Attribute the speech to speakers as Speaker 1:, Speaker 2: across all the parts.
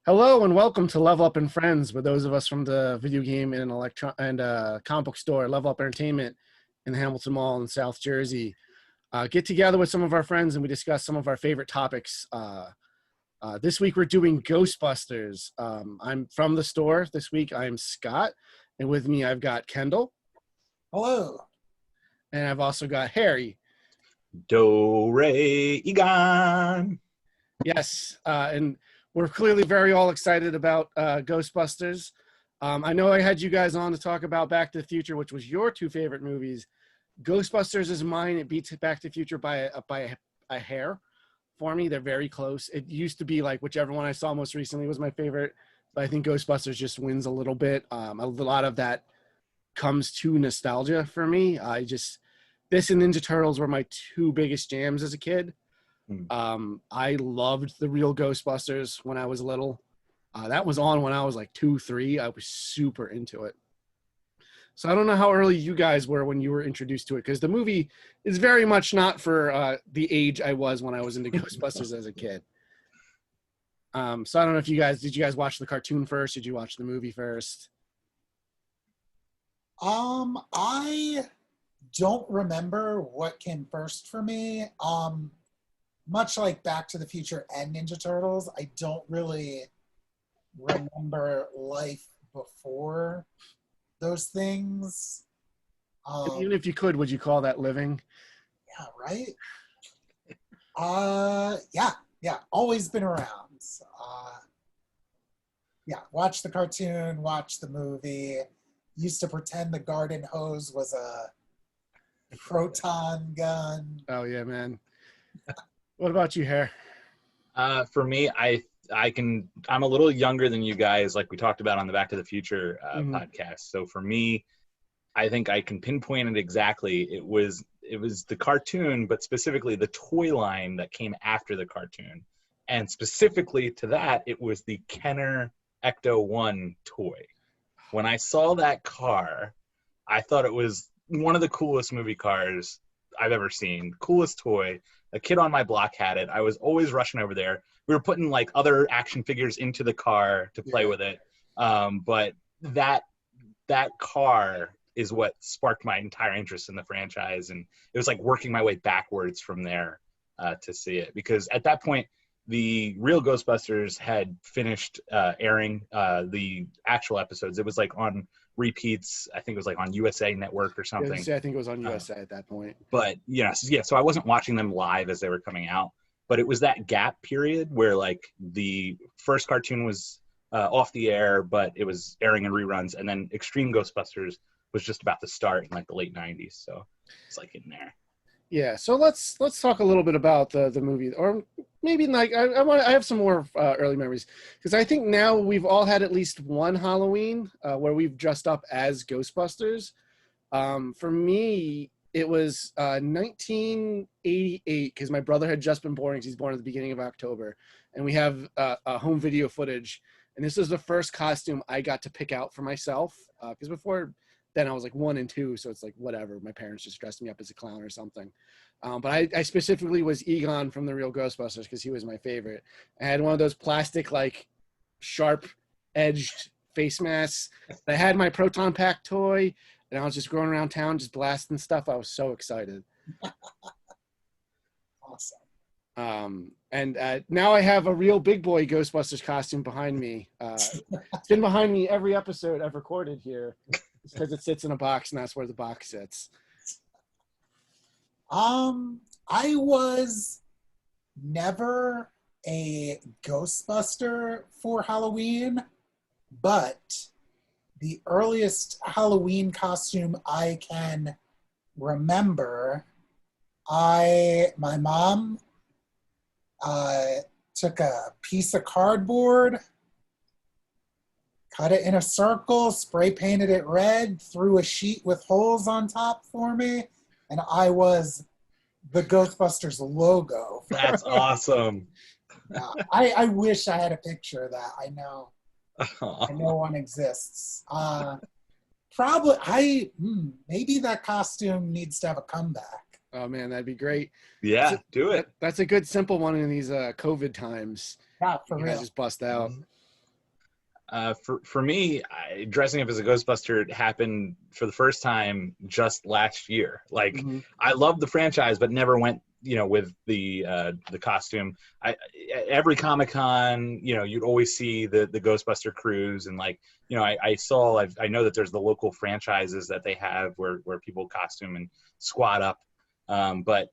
Speaker 1: Hello and welcome to Level Up and Friends, with those of us from the video game and comic book store, Level Up Entertainment in the Hamilton Mall in South Jersey. Get together with some of our friends and we discuss some of our favorite topics. This week we're doing Ghostbusters. I'm from the store this week. I'm Scott, and with me I've got Kendall.
Speaker 2: Hello.
Speaker 1: And I've also got Harry.
Speaker 3: Do, re, Egon.
Speaker 1: Yes, and we're clearly very all excited about Ghostbusters. I know I had you guys on to talk about Back to the Future, which was your two favorite movies. Ghostbusters is mine. It beats Back to the Future by a hair for me. They're very close. It used to be like whichever one I saw most recently was my favorite, but I think Ghostbusters just wins a little bit. A lot of that comes to nostalgia for me. This and Ninja Turtles were my two biggest jams as a kid. I loved the real Ghostbusters when I was little. That was on when I was like 2, 3. I was super into it. So I don't know how early you guys were when you were introduced to it, because the movie is very much not for the age I was when I was into Ghostbusters as a kid. So I don't know if did you guys watch the cartoon first? Did you watch the movie first?
Speaker 2: I don't remember what came first for me. Much like Back to the Future and Ninja Turtles, I don't really remember life before those things.
Speaker 1: Even if you could, would you call that living?
Speaker 2: Yeah, right? Yeah. Always been around. Watch the cartoon, watch the movie. Used to pretend the garden hose was a proton gun.
Speaker 1: Oh, yeah, man. What about you, Hare?
Speaker 3: For me, I'm a little younger than you guys, like we talked about on the Back to the Future podcast. So for me, I think I can pinpoint it exactly. It was the cartoon, but specifically the toy line that came after the cartoon. And specifically to that, it was the Kenner Ecto 1 toy. When I saw that car, I thought it was one of the coolest movie cars I've ever seen. Coolest toy. A kid on my block had it. I was always rushing over there. We were putting like other action figures into the car to play with it. But that car is what sparked my entire interest in the franchise. And it was like working my way backwards from there to see it. Because at that point, the real Ghostbusters had finished airing the actual episodes. It was like on repeats. I think it was like on USA Network or something.
Speaker 1: Yeah, I think it was on USA at that point.
Speaker 3: But so I wasn't watching them live as they were coming out. But it was that gap period where like the first cartoon was off the air, but it was airing in reruns, and then Extreme Ghostbusters was just about to start in like the late '90s. So it's like in there.
Speaker 1: Yeah, so let's talk a little bit about the movie, or maybe like I have some more early memories, because I think now we've all had at least one Halloween where we've dressed up as Ghostbusters. For me, it was 1988, because my brother had just been born, because he's born at the beginning of October, and we have home video footage, and this was the first costume I got to pick out for myself, because before then I was like 1 and 2, so it's like whatever. My parents just dressed me up as a clown or something. But I specifically was Egon from the real Ghostbusters, because he was my favorite. I had one of those plastic, like, sharp-edged face masks. I had my Proton Pack toy, and I was just going around town just blasting stuff. I was so excited.
Speaker 2: Awesome.
Speaker 1: And now I have a real big boy Ghostbusters costume behind me. It's been behind me every episode I've recorded here. Because it sits in a box, and that's where the box sits.
Speaker 2: I was never a Ghostbuster for Halloween, but the earliest Halloween costume I can remember, my mom took a piece of cardboard, cut it in a circle, spray painted it red, threw a sheet with holes on top for me, and I was the Ghostbusters logo.
Speaker 3: That's awesome.
Speaker 2: I wish I had a picture of that. I know one exists. Maybe that costume needs to have a comeback.
Speaker 1: Oh man, that'd be great.
Speaker 3: Yeah, do it.
Speaker 1: That's a good simple one in these COVID times.
Speaker 2: Yeah, for
Speaker 1: you
Speaker 2: real.
Speaker 1: guys just bust out.
Speaker 3: For me, dressing up as a Ghostbuster happened for the first time just last year. Like,
Speaker 1: Mhm.
Speaker 3: I loved the franchise, but never went, with the costume. Every Comic-Con, you'd always see the Ghostbuster cruise, and like, I know that there's the local franchises that they have where people costume and squat up. But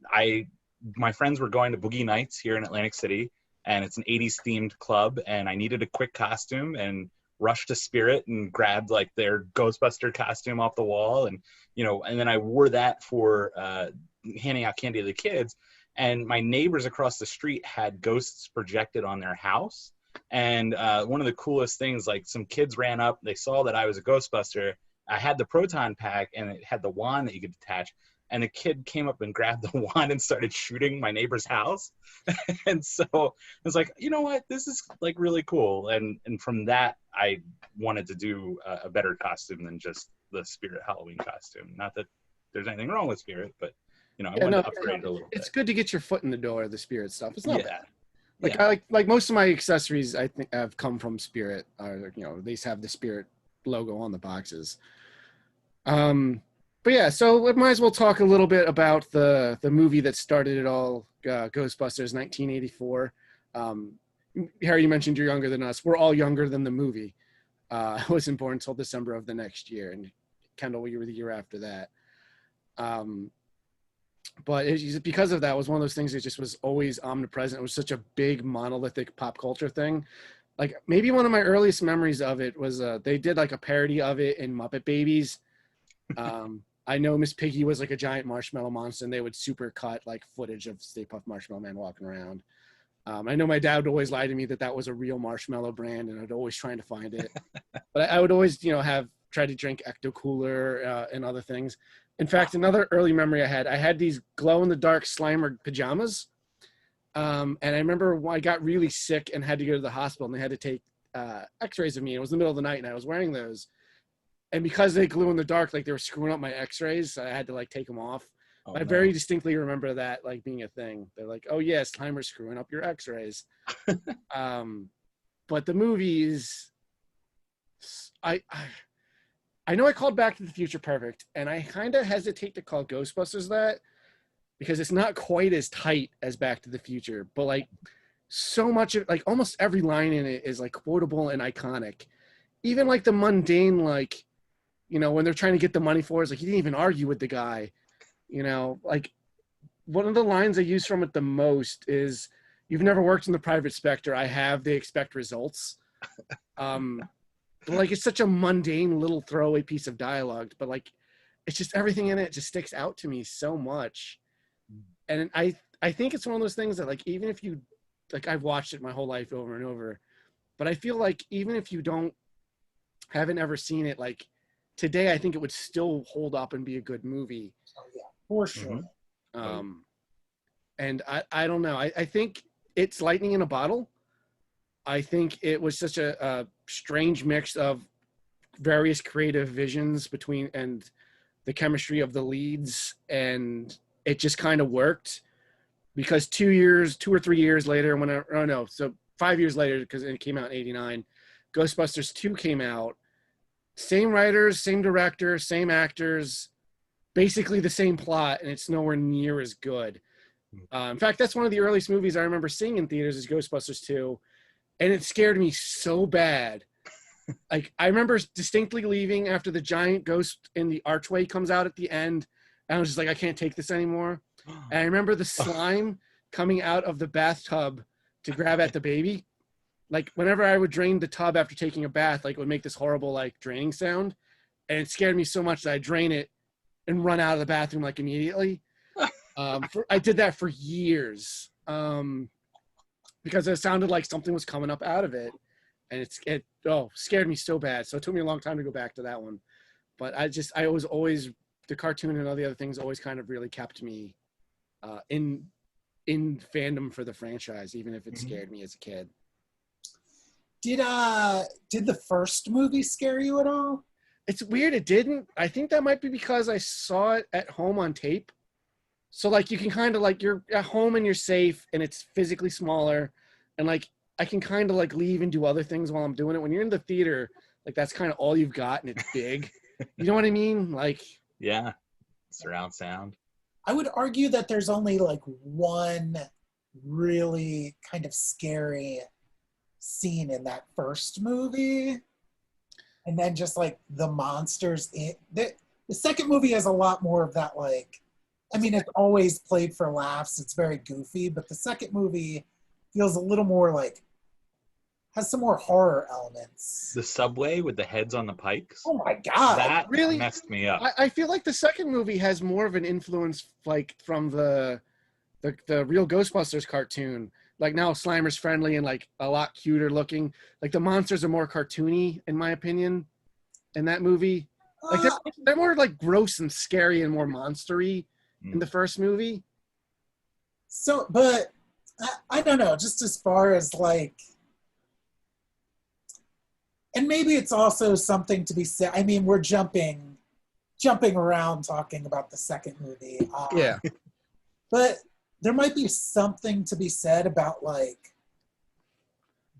Speaker 3: my friends were going to Boogie Nights here in Atlantic City, and it's an 80s themed club, and I needed a quick costume and rushed to Spirit and grabbed like their Ghostbuster costume off the wall, and and then I wore that for handing out candy to the kids. And my neighbors across the street had ghosts projected on their house, and one of the coolest things, like, some kids ran up, they saw that I was a Ghostbuster. I had the Proton Pack, and it had the wand that you could detach. And a kid came up and grabbed the wand and started shooting my neighbor's house. And so I was like, you know what, this is like really cool. And from that, I wanted to do a better costume than just the Spirit Halloween costume. Not that there's anything wrong with Spirit, but I wanted to upgrade it a little bit.
Speaker 1: It's good to get your foot in the door of the Spirit stuff. It's not bad. Like,
Speaker 3: yeah.
Speaker 1: I like most of my accessories, I think, have come from Spirit. Or, at least have the Spirit logo on the boxes. But yeah, so we might as well talk a little bit about the movie that started it all, Ghostbusters 1984. Harry, you mentioned you're younger than us. We're all younger than the movie. I wasn't born until December of the next year, and Kendall, you were the year after that. But because of that, it was one of those things that just was always omnipresent. It was such a big monolithic pop culture thing. Like, maybe one of my earliest memories of it was they did like a parody of it in Muppet Babies. I know Miss Piggy was like a giant marshmallow monster, and they would super cut like footage of Stay Puft Marshmallow Man walking around. I know my dad would always lie to me that was a real marshmallow brand, and I'd always trying to find it. But I would always, have tried to drink Ecto Cooler and other things. In fact, another early memory I had these glow-in-the-dark Slimer pajamas. And I remember when I got really sick and had to go to the hospital, and they had to take x-rays of me. It was the middle of the night, and I was wearing those. And because they glue in the dark, like, they were screwing up my x-rays, so I had to like take them off. I very distinctly remember that like being a thing. They're like, oh yeah, Slimer's screwing up your x-rays. But the movies, I know I called Back to the Future perfect, and I kind of hesitate to call Ghostbusters that, because it's not quite as tight as Back to the Future, but like so much of, like, almost every line in it is like quotable and iconic. Even like the mundane, like, when they're trying to get the money for it, it's like, you didn't even argue with the guy. Like, one of the lines I use from it the most is, "You've never worked in the private sector. I have. They expect results." But like, it's such a mundane little throwaway piece of dialogue, but like, it's just everything in it just sticks out to me so much. And I think it's one of those things that, like, even if you, like, I've watched it my whole life over and over, but I feel like even if you haven't ever seen it, like, today, I think it would still hold up and be a good movie.
Speaker 2: Oh yeah, for sure.
Speaker 1: And I don't know. I think it's lightning in a bottle. I think it was such a strange mix of various creative visions between, and the chemistry of the leads, and it just kind of worked, because 2 or 3 years later, 5 years later, because it came out in '89, Ghostbusters 2 came out. Same writers, same director, same actors, basically the same plot, and it's nowhere near as good. In fact, that's one of the earliest movies I remember seeing in theaters is Ghostbusters 2, and it scared me so bad. Like, I remember distinctly leaving after the giant ghost in the archway comes out at the end, and I was just like, I can't take this anymore. And I remember the slime coming out of the bathtub to grab at the baby. Like, whenever I would drain the tub after taking a bath, like, it would make this horrible, like, draining sound. And it scared me so much that I drain it and run out of the bathroom, like, immediately. I did that for years, because it sounded like something was coming up out of it. And it scared me so bad. So it took me a long time to go back to that one. But I was always, the cartoon and all the other things always kind of really kept me in fandom for the franchise, even if it scared me as a kid.
Speaker 2: Did the first movie scare you at all?
Speaker 1: It's weird, it didn't. I think that might be because I saw it at home on tape. So, like, you can kind of, like, you're at home and you're safe, and it's physically smaller, and, like, I can kind of like leave and do other things while I'm doing it. When you're in the theater, like that's kind of all you've got and it's big. You know what I mean? Like,
Speaker 3: Yeah. Surround sound.
Speaker 2: I would argue that there's only like one really kind of scary scene in that first movie. And then just like the monsters the second movie has a lot more of that, like, I mean, it's always played for laughs. It's very goofy, but the second movie feels a little more like, has some more horror elements.
Speaker 3: The subway with the heads on the pikes.
Speaker 2: Oh my God.
Speaker 3: That
Speaker 1: really
Speaker 3: messed me up.
Speaker 1: I feel like the second movie has more of an influence like from the real Ghostbusters cartoon. Like now Slimer's friendly and like a lot cuter looking. Like the monsters are more cartoony, in my opinion, in that movie. Like they're more like gross and scary and more monstery in the first movie.
Speaker 2: So, but I don't know, just as far as like, and maybe it's also something to be said. I mean, we're jumping around talking about the second movie.
Speaker 1: Yeah.
Speaker 2: But there might be something to be said about like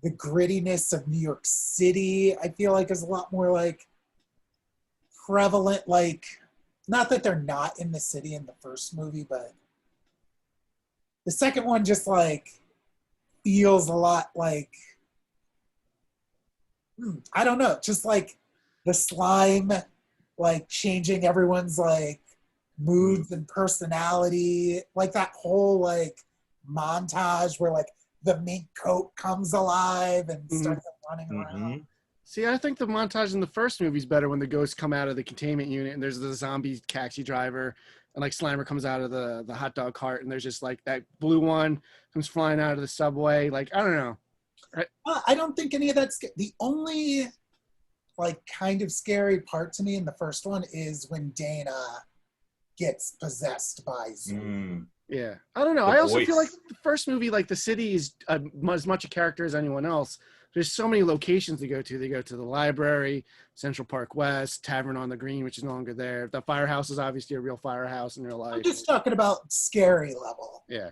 Speaker 2: the grittiness of New York City. I feel like is a lot more like prevalent, like, not that they're not in the city in the first movie, but the second one just like feels a lot like, I don't know, just like the slime, like changing everyone's like moods and personality, like that whole like montage where like the mink coat comes alive and starts running around.
Speaker 1: See, I think the montage in the first movie is better when the ghosts come out of the containment unit and there's the zombie taxi driver and like Slimer comes out of the hot dog cart and there's just like that blue one comes flying out of the subway. Like, I don't know.
Speaker 2: I don't think any of that's the only like kind of scary part to me in the first one is when Dana gets possessed by Zoo.
Speaker 1: Yeah, I don't know. I also feel like the first movie, like the city is as much a character as anyone else. There's so many locations to go to. They go to the library, Central Park West, Tavern on the Green, which is no longer there. The firehouse is obviously a real firehouse in real life.
Speaker 2: I'm just talking about scary level.
Speaker 1: Yeah.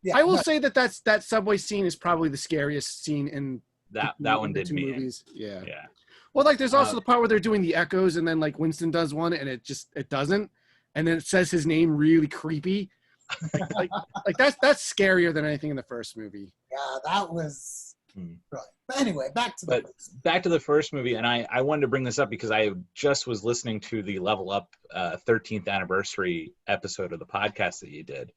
Speaker 2: Yeah.
Speaker 1: I will say that subway scene is probably the scariest scene in
Speaker 3: that one did me
Speaker 1: movies. Yeah.
Speaker 3: Yeah.
Speaker 1: Well, like there's also the part where they're doing the echoes and then like Winston does one and it doesn't. And then it says his name really creepy. like that's scarier than anything in the first movie.
Speaker 2: Yeah, that was right. But anyway, back to the
Speaker 3: first movie, and I wanted to bring this up because I just was listening to the Level Up 13th anniversary episode of the podcast that you did.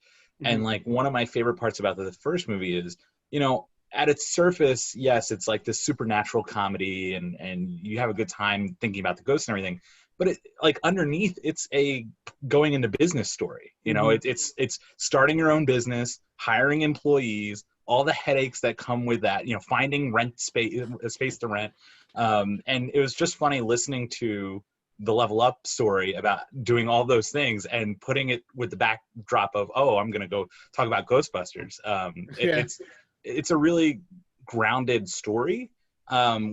Speaker 3: And like one of my favorite parts about the first movie is, you know, at its surface, yes, it's like this supernatural comedy and you have a good time thinking about the ghosts and everything. But it, like underneath, it's a going into business story. You know, it's starting your own business, hiring employees, all the headaches that come with that. You know, finding space to rent. And it was just funny listening to the Level Up story about doing all those things and putting it with the backdrop of, oh, I'm gonna go talk about Ghostbusters. It's a really grounded story.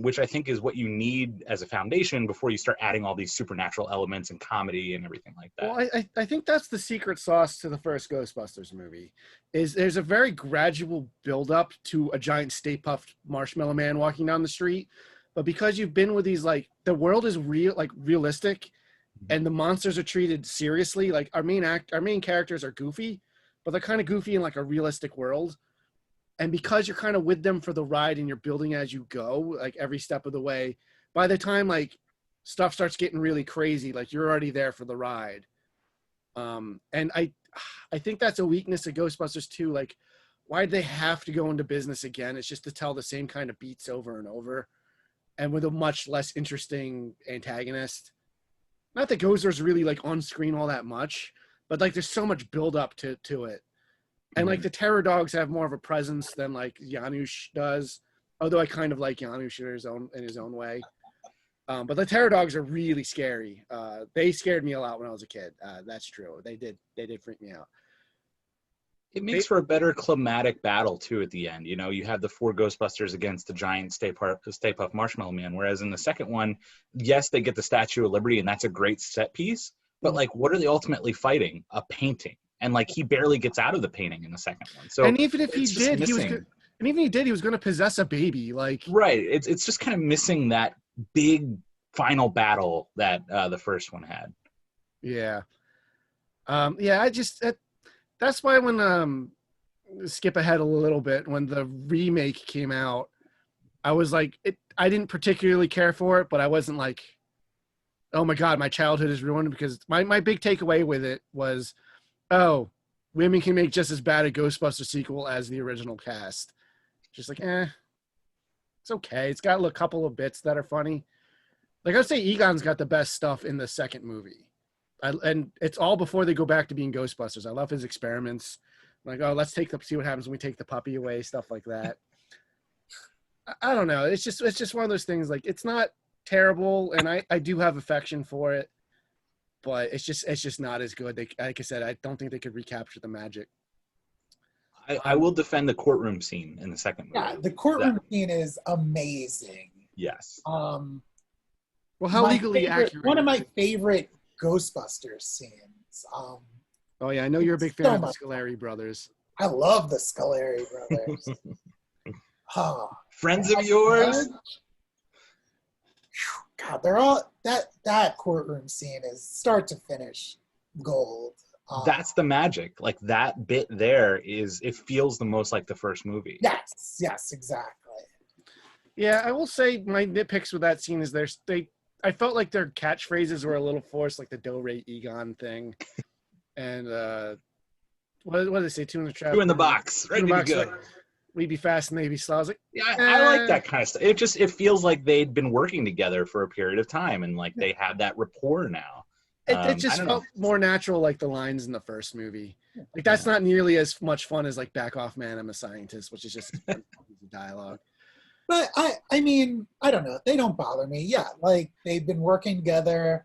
Speaker 3: Which I think is what you need as a foundation before you start adding all these supernatural elements and comedy and everything like that.
Speaker 1: Well, I think that's the secret sauce to the first Ghostbusters movie. Is there's a very gradual build-up to a giant Stay Puft Marshmallow Man walking down the street, but because you've been with these, like, the world is real, like realistic, and the monsters are treated seriously. Like our main characters are goofy, but they're kind of goofy in like a realistic world. And because you're kind of with them for the ride and you're building as you go, like every step of the way, by the time like stuff starts getting really crazy, like you're already there for the ride. And I think that's a weakness of Ghostbusters too. Like, why did they have to go into business again? It's just to tell the same kind of beats over and over and with a much less interesting antagonist. Not that Ghostbusters really like on screen all that much, but like there's so much build up to it. And like the terror dogs have more of a presence than like Janusz does, although I kind of like Janusz in his own way. But the terror dogs are really scary. They scared me a lot when I was a kid. That's true. They did freak me out.
Speaker 3: It makes for a better climatic battle too at the end. You know, you have the 4 Ghostbusters against the giant Stay Puft Marshmallow Man. Whereas in the second one, yes, they get the Statue of Liberty, and that's a great set piece. But like, what are they ultimately fighting? A painting. And like he barely gets out of the painting in the second one. So
Speaker 1: and even if he did, And even he did, he was going to possess a baby. Like,
Speaker 3: right. It's just kind of missing that big final battle that the first one had.
Speaker 1: yeah. Yeah, that's why when skip ahead a little bit, when the remake came out, I was like, I didn't particularly care for it, but I wasn't like, oh my God, my childhood is ruined, because my big takeaway with it was, oh, women can make just as bad a Ghostbusters sequel as the original cast. Just like, it's okay. It's got a couple of bits that are funny. Like, I'd say Egon's got the best stuff in the second movie. And it's all before they go back to being Ghostbusters. I love his experiments. Like, oh, let's see what happens when we take the puppy away, stuff like that. I don't know. It's just one of those things. Like, it's not terrible, and I do have affection for it, but it's just not as good. Like I said, I don't think they could recapture the magic.
Speaker 3: I will defend the courtroom scene in the second movie.
Speaker 2: Yeah, the courtroom scene is amazing.
Speaker 3: Yes.
Speaker 1: Well, how legally accurate?
Speaker 2: One of my favorite Ghostbusters scenes.
Speaker 1: Oh yeah, I know you're a big fan of the Scoleri brothers.
Speaker 2: I love the Scoleri brothers.
Speaker 3: Friends of yours?
Speaker 2: God, they're all that courtroom scene is start to finish gold.
Speaker 3: That's the magic. Like, that bit there it feels the most like the first movie.
Speaker 2: Yes, exactly.
Speaker 1: Yeah, I will say my nitpicks with that scene is I felt like their catchphrases were a little forced, like the Do Re Egon thing. And what did they say? Two in the trap.
Speaker 3: Two in the box. Ready to go.
Speaker 1: Like, we'd be fast and they'd be slow. I was like,
Speaker 3: yeah, I like that kind of stuff. It feels like they'd been working together for a period of time, and like they have that rapport now.
Speaker 1: It just felt more natural, like the lines in the first movie. Like, that's not nearly as much fun as like Back Off Man, I'm a Scientist, which is just dialogue.
Speaker 2: But I mean, I don't know. They don't bother me. Yeah, like they've been working together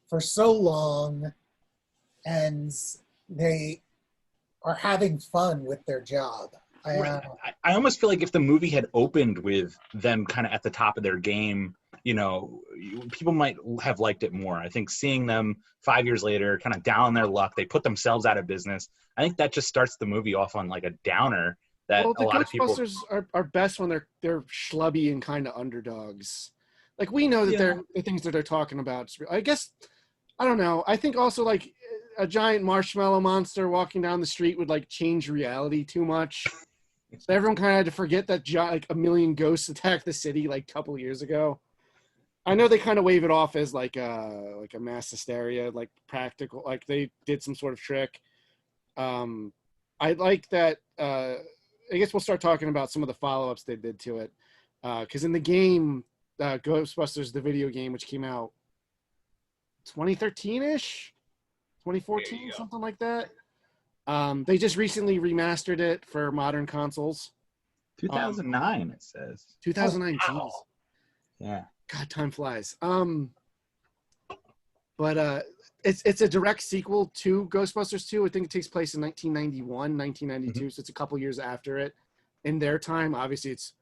Speaker 2: for so long, and they are having fun with their job.
Speaker 3: I almost feel like if the movie had opened with them kind of at the top of their game, people might have liked it more. I think seeing them 5 years later, kind of down on their luck, they put themselves out of business. I think that just starts the movie off on like a downer. That a lot of people
Speaker 1: are best when they're schlubby and kind of underdogs. Like, we know that the things that they're talking about. I guess, I don't know. I think also like a giant marshmallow monster walking down the street would like change reality too much. So everyone kind of had to forget that like a million ghosts attacked the city like a couple of years ago. I know they kind of wave it off as like a mass hysteria, like practical, like they did some sort of trick. I like that. I guess we'll start talking about some of the follow-ups they did to it. Because in the game, Ghostbusters, the video game, which came out 2013-ish, 2014, something like that. They just recently remastered it for modern consoles.
Speaker 3: 2009, it says.
Speaker 1: 2009.
Speaker 2: Oh, wow.
Speaker 3: Yeah.
Speaker 1: God, time flies. But it's a direct sequel to Ghostbusters 2. I think it takes place in 1991, 1992, so it's a couple years after it. In their time, obviously it's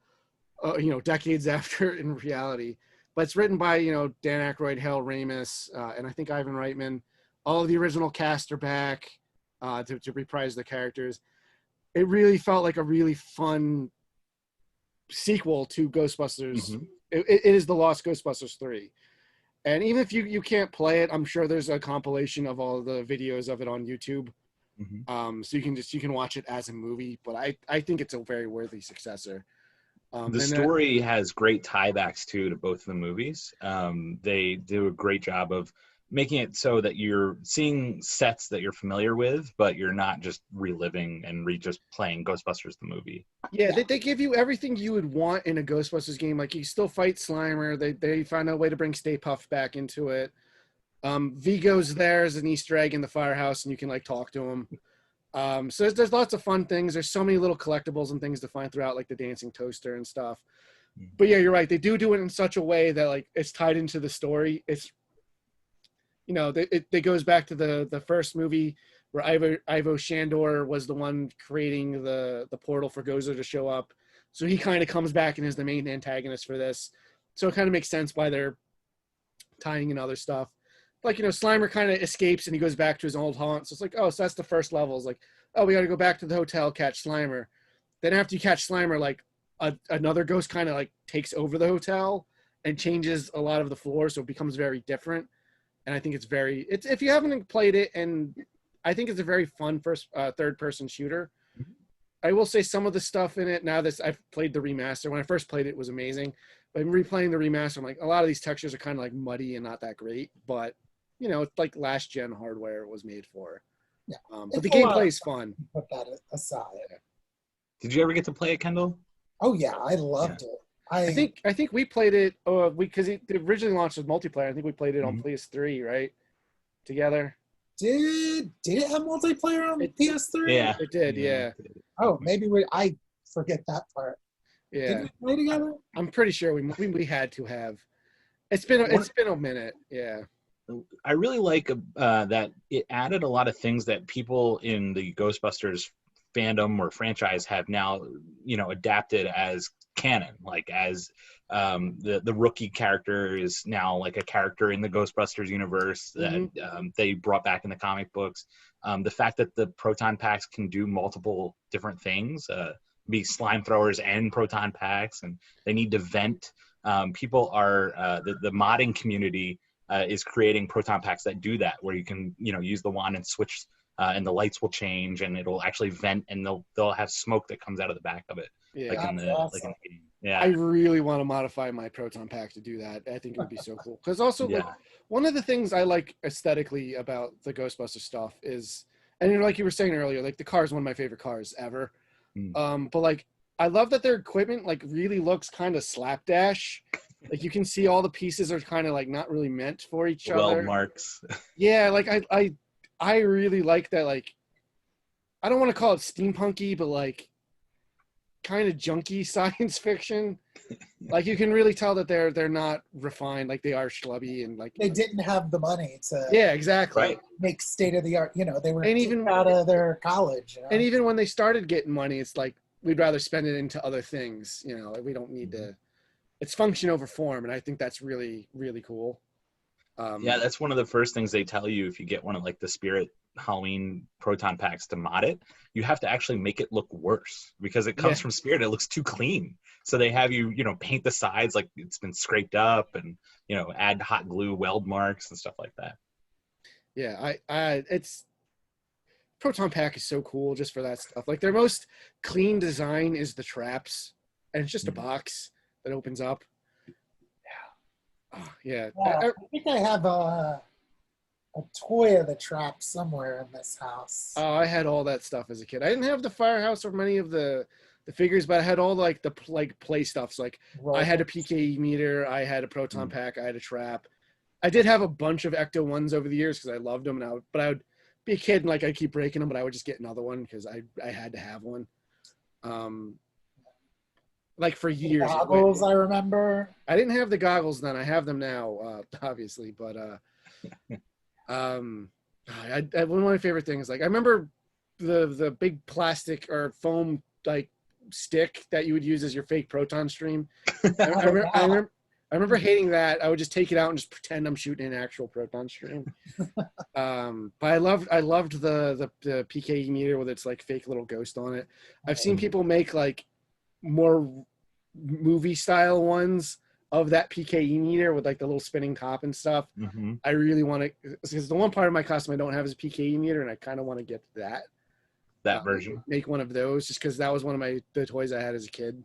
Speaker 1: decades after in reality. But it's written by Dan Aykroyd, Hal Ramus, and I think Ivan Reitman. All of the original cast are back to reprise the characters. It really felt like a really fun sequel to Ghostbusters. Mm-hmm. It is the Lost Ghostbusters 3. And even if you can't play it, I'm sure there's a compilation of all the videos of it on YouTube. Mm-hmm. So you can watch it as a movie. But I think it's a very worthy successor.
Speaker 3: The story has great tiebacks too to both of the movies. They do a great job of making it so that you're seeing sets that you're familiar with, but you're not just reliving and just playing Ghostbusters the movie.
Speaker 1: Yeah, they give you everything you would want in a Ghostbusters game. Like, you still fight Slimer. They find a way to bring Stay Puft back into it. Vigo's there as an Easter egg in the firehouse, and you can like talk to him. So there's lots of fun things. There's so many little collectibles and things to find throughout, like the dancing toaster and stuff. But yeah, you're right. They do it in such a way that like it's tied into the story. It's it goes back to the first movie where Ivo Shandor was the one creating the portal for Gozer to show up. So he kind of comes back and is the main antagonist for this. So it kind of makes sense why they're tying in other stuff. Like, Slimer kind of escapes and he goes back to his old haunt. So it's like, oh, so that's the first level. It's like, oh, we got to go back to the hotel, catch Slimer. then after you catch Slimer, like another ghost kind of like takes over the hotel and changes a lot of the floor, so it becomes very different. And I think it's if you haven't played it, and I think it's a very fun third person shooter. I will say some of the stuff in it now that I've played the remaster. When I first played it, it was amazing. But replaying the remaster, I'm like, a lot of these textures are kind of like muddy and not that great. But you know, it's like last gen hardware it was made for.
Speaker 2: Yeah.
Speaker 1: But the gameplay is fun.
Speaker 2: Put that aside.
Speaker 3: Did you ever get to play it, Kendall?
Speaker 2: Oh yeah, I loved it.
Speaker 1: I think we played it because it originally launched as multiplayer. I think we played it on PS3, right? Together.
Speaker 2: Did it have multiplayer on PS3?
Speaker 3: Yeah,
Speaker 1: it did. Yeah.
Speaker 2: Oh, maybe I forget that part.
Speaker 1: Yeah.
Speaker 2: Did we play together?
Speaker 1: I'm pretty sure we had to have. It's been a minute. Yeah.
Speaker 3: I really like that it added a lot of things that people in the Ghostbusters fandom or franchise have now, adapted as canon, like as the rookie character is now like a character in the Ghostbusters universe that they brought back in the comic books. The fact that the Proton Packs can do multiple different things, be slime throwers and Proton Packs, and they need to vent. People are the modding community is creating Proton Packs that do that, where you can use the wand and switch, and the lights will change, and it'll actually vent, and they'll have smoke that comes out of the back of it.
Speaker 1: Yeah,
Speaker 3: like in the game. Yeah,
Speaker 1: I really want to modify my Proton Pack to do that. I think it would be so cool. Because also, like, one of the things I like aesthetically about the Ghostbusters stuff is, and like you were saying earlier, like the car is one of my favorite cars ever. But like, I love that their equipment like really looks kind of slapdash. Like you can see all the pieces are kind of like not really meant for each other.
Speaker 3: Weld marks.
Speaker 1: Yeah, like I really like that. Like, I don't want to call it steampunky, but like kind of junky science fiction. Like you can really tell that they're not refined, like they are schlubby and like
Speaker 2: they didn't have the money to
Speaker 1: exactly
Speaker 2: make state of the art. They were
Speaker 1: even
Speaker 2: out of their college.
Speaker 1: And even when they started getting money, it's like we'd rather spend it into other things. We don't need to. It's function over form, and I think that's really, really cool.
Speaker 3: Yeah, that's one of the first things they tell you if you get one of like the Spirit Halloween Proton Packs to mod it. You have to actually make it look worse because it comes from Spirit. It looks too clean. So they have you, paint the sides like it's been scraped up, and add hot glue weld marks and stuff like that.
Speaker 1: Yeah, it's Proton Pack is so cool just for that stuff. Like their most clean design is the traps, and it's just a box that opens up. Yeah.
Speaker 2: I think I have a toy of the trap somewhere in this house.
Speaker 1: Oh, I had all that stuff as a kid. I didn't have the firehouse or many of the figures, but I had all like the play stuffs. Like I had a PKE meter, I had a Proton Pack, I had a trap. I did have a bunch of Ecto ones over the years because I loved them, but I would be a kid and like I'd keep breaking them, but I would just get another one because I had to have one. Like for years.
Speaker 2: The goggles, I remember.
Speaker 1: I didn't have the goggles then. I have them now, obviously. But one of my favorite things, like I remember the big plastic or foam like stick that you would use as your fake proton stream. I remember hating that. I would just take it out and just pretend I'm shooting an actual proton stream. But I loved the PKE meter with its like fake little ghost on it. I've seen people make like more movie style ones of that PKE meter with like the little spinning top and stuff. I really want to, because the one part of my costume I don't have is a PKE meter, and I kind of want to get that version. Make one of those, just because that was one of the toys I had as a kid,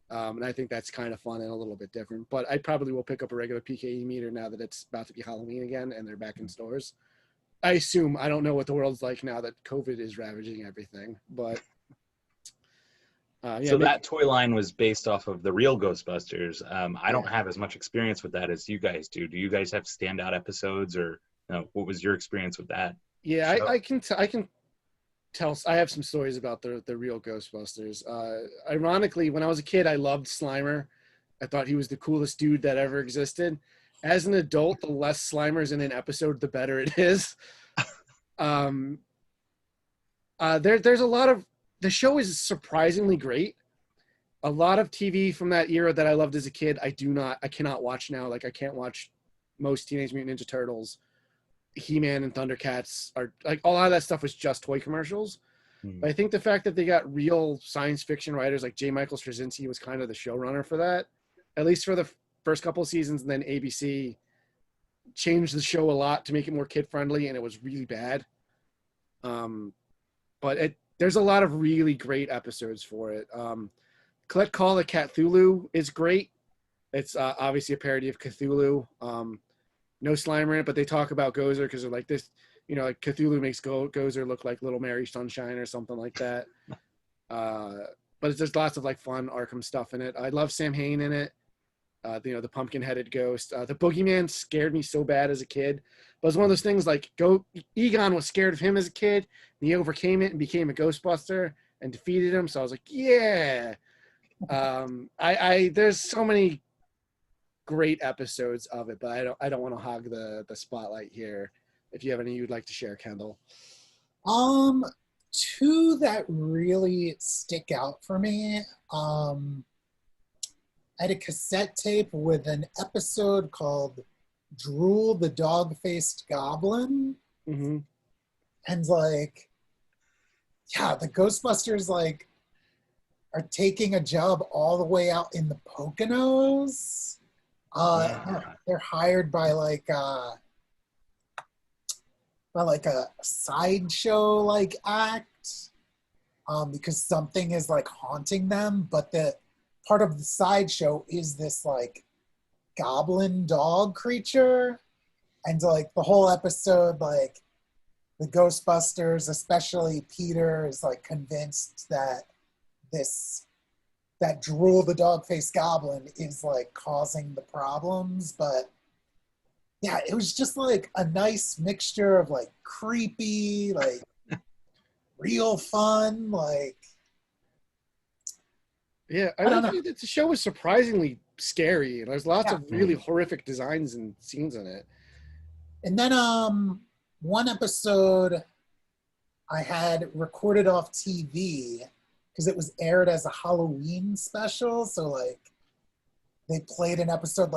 Speaker 1: and I think that's kind of fun and a little bit different. But I probably will pick up a regular PKE meter now that it's about to be Halloween again and they're back in stores. I assume, I don't know what the world's like now that COVID is ravaging everything, but.
Speaker 3: So that toy line was based off of the real Ghostbusters. I don't have as much experience with that as you guys do. Do you guys have standout episodes, or what was your experience with that?
Speaker 1: Yeah, I can tell. I have some stories about the real Ghostbusters. Ironically, when I was a kid, I loved Slimer. I thought he was the coolest dude that ever existed. As an adult, the less Slimers in an episode, the better it is. There's a lot of. The show is surprisingly great. A lot of TV from that era that I loved as a kid, I cannot watch now. Like I can't watch most Teenage Mutant Ninja Turtles, He-Man and Thundercats. Are like a lot of that stuff was just toy commercials. But I think the fact that they got real science fiction writers like J. Michael Straczynski was kind of the showrunner for that, at least for the first couple of seasons, and then ABC changed the show a lot to make it more kid friendly, and it was really bad. But there's a lot of really great episodes for it. Collect Call the Cthulhu is great. It's obviously a parody of Cthulhu. No Slimer in it, but they talk about Gozer because they're like this, like Cthulhu makes Gozer look like Little Mary Sunshine or something like that. But there's lots of like fun Arkham stuff in it. I love Sam Hain in it. The pumpkin-headed ghost. The boogeyman scared me so bad as a kid. But it was one of those things like Egon was scared of him as a kid, and he overcame it and became a Ghostbuster and defeated him. So I was like, yeah. There's so many great episodes of it, but I don't want to hog the spotlight here. If you have any you'd like to share, Kendall.
Speaker 2: Two that really stick out for me. I had a cassette tape with an episode called Drool the Dog-Faced Goblin.
Speaker 1: Mm-hmm.
Speaker 2: And the Ghostbusters are taking a job all the way out in the Poconos. They're hired by a sideshow act because something is haunting them, but the part of the sideshow is this goblin dog creature, and the whole episode the Ghostbusters, especially Peter, is convinced that that Drool the dog-faced goblin is causing the problems. But yeah, it was just a nice mixture of creepy, real fun,
Speaker 1: Yeah, I don't think that the show was surprisingly scary. There's lots of really horrific designs and scenes in it.
Speaker 2: And then one episode I had recorded off TV because it was aired as a Halloween special. So they played an episode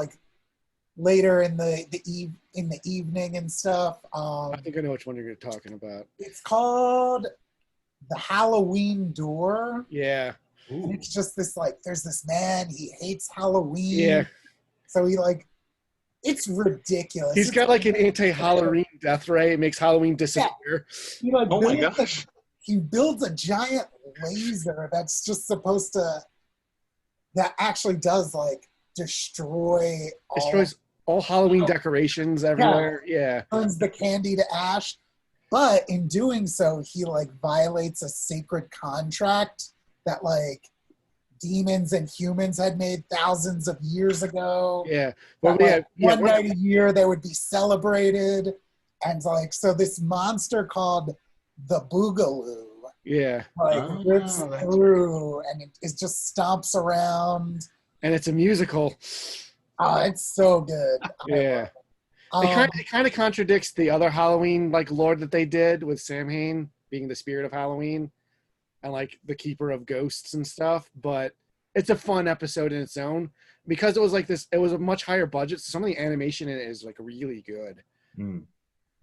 Speaker 2: later in the evening and stuff.
Speaker 1: I think I know which one you're talking about.
Speaker 2: It's called The Halloween Door.
Speaker 1: Yeah.
Speaker 2: And it's just this there's this man, he hates Halloween.
Speaker 1: Yeah.
Speaker 2: So he it's ridiculous.
Speaker 1: He's got an anti-Halloween death ray. It makes Halloween disappear.
Speaker 2: He
Speaker 3: Oh my gosh.
Speaker 2: He builds a giant laser that's just supposed to, that actually does destroys
Speaker 1: all Halloween decorations everywhere. Yeah.
Speaker 2: Turns the candy to ash. But in doing so, he violates a sacred contract that demons and humans had made thousands of years ago.
Speaker 1: Yeah.
Speaker 2: Well, one night a year they would be celebrated. And so this monster called the Boogaloo rips through, and it just stomps around.
Speaker 1: And it's a musical.
Speaker 2: Oh, it's so good.
Speaker 1: Yeah. It kind of contradicts the other Halloween lore that they did with Sam Hain being the spirit of Halloween and the keeper of ghosts and stuff, but it's a fun episode in its own because it was it was a much higher budget, so some of the animation in it is really good.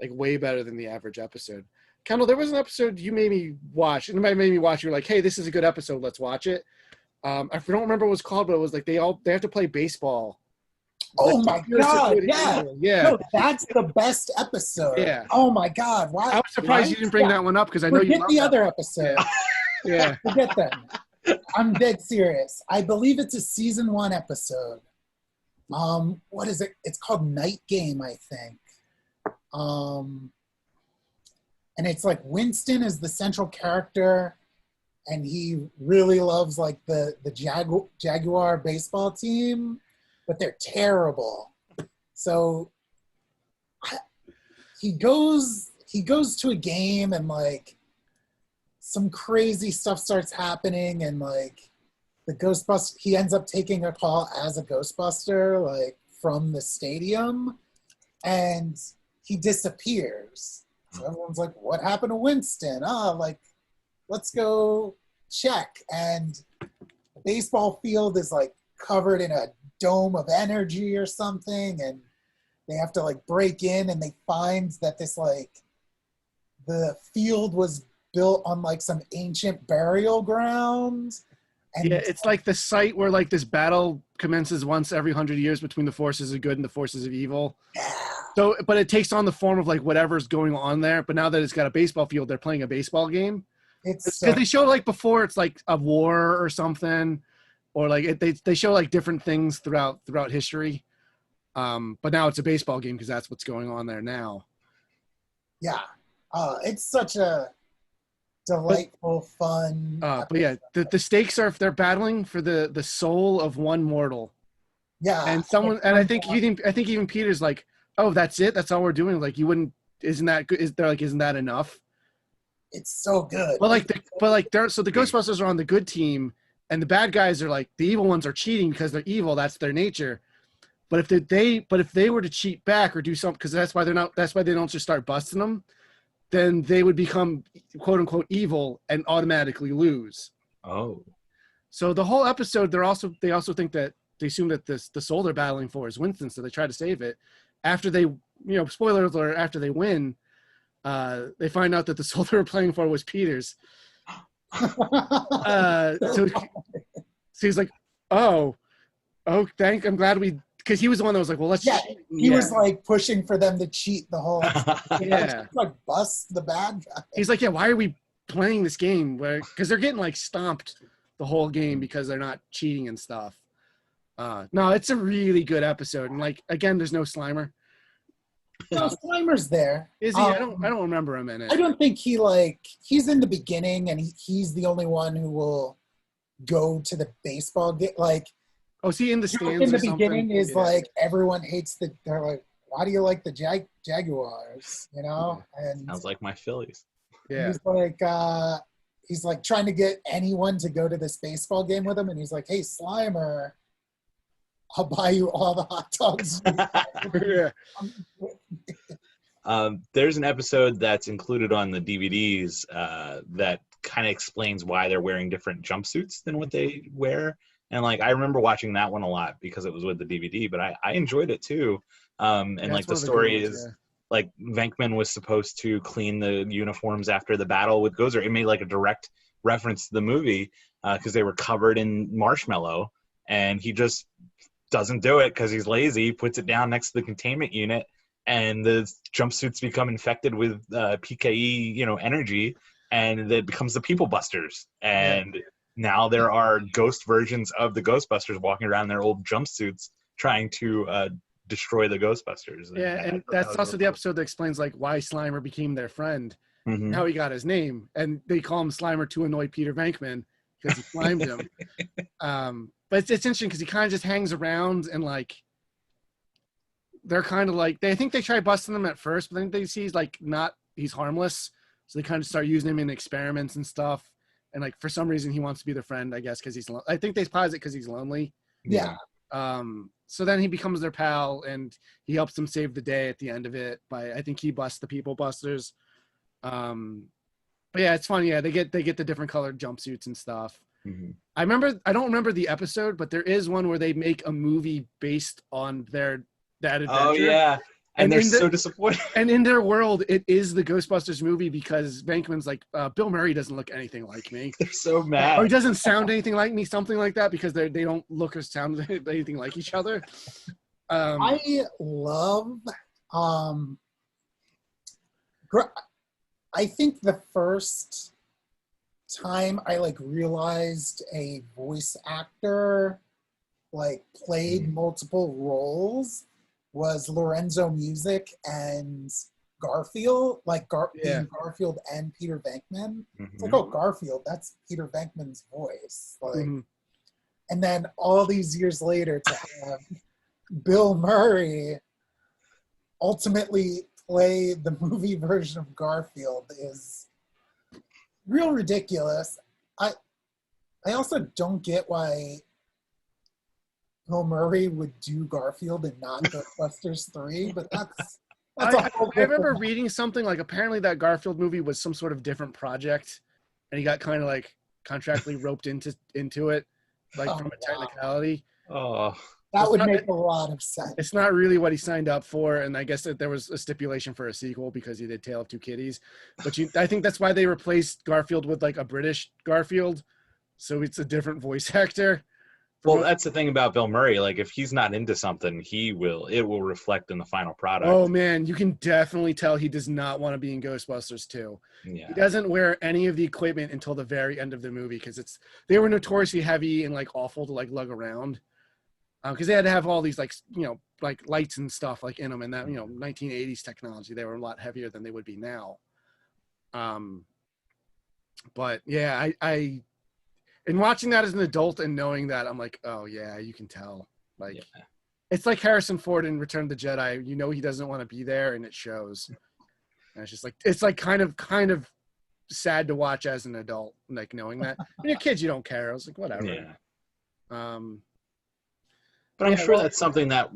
Speaker 1: Way better than the average episode. Kendall, there was an episode you made me watch, and it made me watch. You're like, hey, this is a good episode, let's watch it. I don't remember what it was called, but it was they have to play baseball.
Speaker 2: Oh my God!
Speaker 1: Yeah.
Speaker 2: No, that's the best episode.
Speaker 1: Yeah.
Speaker 2: Oh my God! Why?
Speaker 1: I was surprised you didn't bring that one up because I know you love
Speaker 2: the other episode.
Speaker 1: Yeah.
Speaker 2: Forget them. I'm dead serious. I believe it's a season 1 episode. What is it? It's called Night Game, I think. And it's Winston is the central character, and he really loves the Jaguar baseball team, but they're terrible. So he goes to a game, and some crazy stuff starts happening, and the Ghostbuster, he ends up taking a call as a Ghostbuster from the stadium, and he disappears. So everyone's like, what happened to Winston? Let's go check. And the baseball field is covered in a dome of energy or something, and they have to break in, and they find that this the field was built on like some ancient burial ground. And
Speaker 1: Yeah, it's like the site where like this battle commences once every 100 years between the forces of good and the forces of evil. So, but it takes on the form of like whatever's going on there. But now that it's got a baseball field, they're playing a baseball game.
Speaker 2: it's
Speaker 1: Because they show like before it's like a war or something, or like they show like different things throughout history. But now it's a baseball game because that's what's going on there now.
Speaker 2: yeah. It's such a delightful, fun.
Speaker 1: But yeah, the stakes are if they're battling for the soul of one mortal.
Speaker 2: Yeah.
Speaker 1: And someone, and I think even Peter's like, oh, that's it. That's all we're doing. Like, you wouldn't. Isn't that good? They're like, isn't that enough?
Speaker 2: It's so good.
Speaker 1: So the Ghostbusters are on the good team, and the bad guys are like the evil ones are cheating because they're evil. That's their nature. But if they were to cheat back or do something, because that's why they don't just start busting them, then they would become quote unquote evil and automatically lose.
Speaker 3: Oh.
Speaker 1: So the whole episode, they also think that they assume that the soul they're battling for is Winston, so they try to save it. After they, spoiler alert, after they win, they find out that the soul they were playing for was Peter's. So he's like, I'm glad because he was the one that was like, well, let's.
Speaker 2: Yeah, he was like pushing for them to cheat the whole.
Speaker 1: Yeah,
Speaker 2: like bust the bad guy.
Speaker 1: He's like, yeah, why are we playing this game? Because they're getting like stomped the whole game because they're not cheating and stuff. No, it's a really good episode, and like again, there's no Slimer.
Speaker 2: No, Slimer's there.
Speaker 1: Is he? I don't remember him in it.
Speaker 2: I don't think he's in the beginning, and he's the only one who will go to the baseball game. Like,
Speaker 1: oh, is he in the stands?
Speaker 2: In the
Speaker 1: or something?
Speaker 2: beginning, is like everyone hates they're like, why do you like the Jaguars? And
Speaker 3: Sounds like my Phillies.
Speaker 1: Yeah.
Speaker 2: He's like trying to get anyone to go to this baseball game with him, and he's like, hey, Slimer, I'll buy you all the hot dogs.
Speaker 1: Yeah.
Speaker 3: There's an episode that's included on the DVDs that kind of explains why they're wearing different jumpsuits than what they wear. And like, I remember watching that one a lot because it was with the DVD, but I enjoyed it too. And like the story is like Venkman was supposed to clean the uniforms after the battle with Gozer. It made like a direct reference to the movie because they were covered in marshmallow, and he just doesn't do it because he's lazy. He puts it down next to the containment unit, and the jumpsuits become infected with PKE, energy, and it becomes the People Busters. And now there are ghost versions of the Ghostbusters walking around in their old jumpsuits trying to destroy the Ghostbusters.
Speaker 1: Yeah, and that's also the episode that explains like why Slimer became their friend, how he got his name, and they call him Slimer to annoy Peter Venkman because he slimed him. But it's interesting because he kind of just hangs around, and like they're kind of like I think they try busting him at first, but then they see he's harmless, so they kind of start using him in experiments and stuff. And like for some reason he wants to be their friend, I guess, because I think they posit because he's lonely.
Speaker 2: Yeah.
Speaker 1: So then he becomes their pal, and he helps them save the day at the end of it by I think he busts the People Busters. But yeah, it's fun. Yeah, they get the different colored jumpsuits and stuff.
Speaker 3: Mm-hmm.
Speaker 1: I don't remember the episode, but there is one where they make a movie based on that adventure.
Speaker 3: Oh yeah. And they're so disappointed.
Speaker 1: And in their world, it is the Ghostbusters movie because Venkman's like, Bill Murray doesn't look anything like me.
Speaker 3: They're so mad.
Speaker 1: Or he doesn't sound anything like me, something like that, because they don't look or sound anything like each other.
Speaker 2: I love, I think the first time I realized a voice actor played multiple roles was Lorenzo Music and Garfield, being Garfield and Peter Venkman. It's like, oh, Garfield, that's Peter Venkman's voice. And then all these years later to have Bill Murray ultimately play the movie version of Garfield is real ridiculous. I also don't get why Bill Murray would do Garfield and not Ghostbusters 3, but that's
Speaker 1: I remember reading something apparently that Garfield movie was some sort of different project, and he got kind of contractually roped into it, from a technicality.
Speaker 3: Oh.
Speaker 2: That would make a lot of sense.
Speaker 1: It's not really what he signed up for, and I guess that there was a stipulation for a sequel because he did Tale of Two Kitties. But I think that's why they replaced Garfield with like a British Garfield, so it's a different voice actor.
Speaker 3: Well, that's the thing about Bill Murray. Like, if he's not into something, it will reflect in the final product.
Speaker 1: Oh man, you can definitely tell he does not want to be in Ghostbusters 2.
Speaker 3: Yeah.
Speaker 1: He doesn't wear any of the equipment until the very end of the movie because they were notoriously heavy and like awful to like lug around. Because they had to have all these like like lights and stuff like in them, and that 1980s technology, they were a lot heavier than they would be now. But yeah, I in watching that as an adult and knowing that, I'm like, oh yeah, you can tell. Like it's like Harrison Ford in Return of the Jedi. You know he doesn't want to be there, and it shows. And it's like kind of sad to watch as an adult, like knowing that. When you're kids, you don't care. I was like, whatever.
Speaker 3: Yeah. But I'm sure that's something that,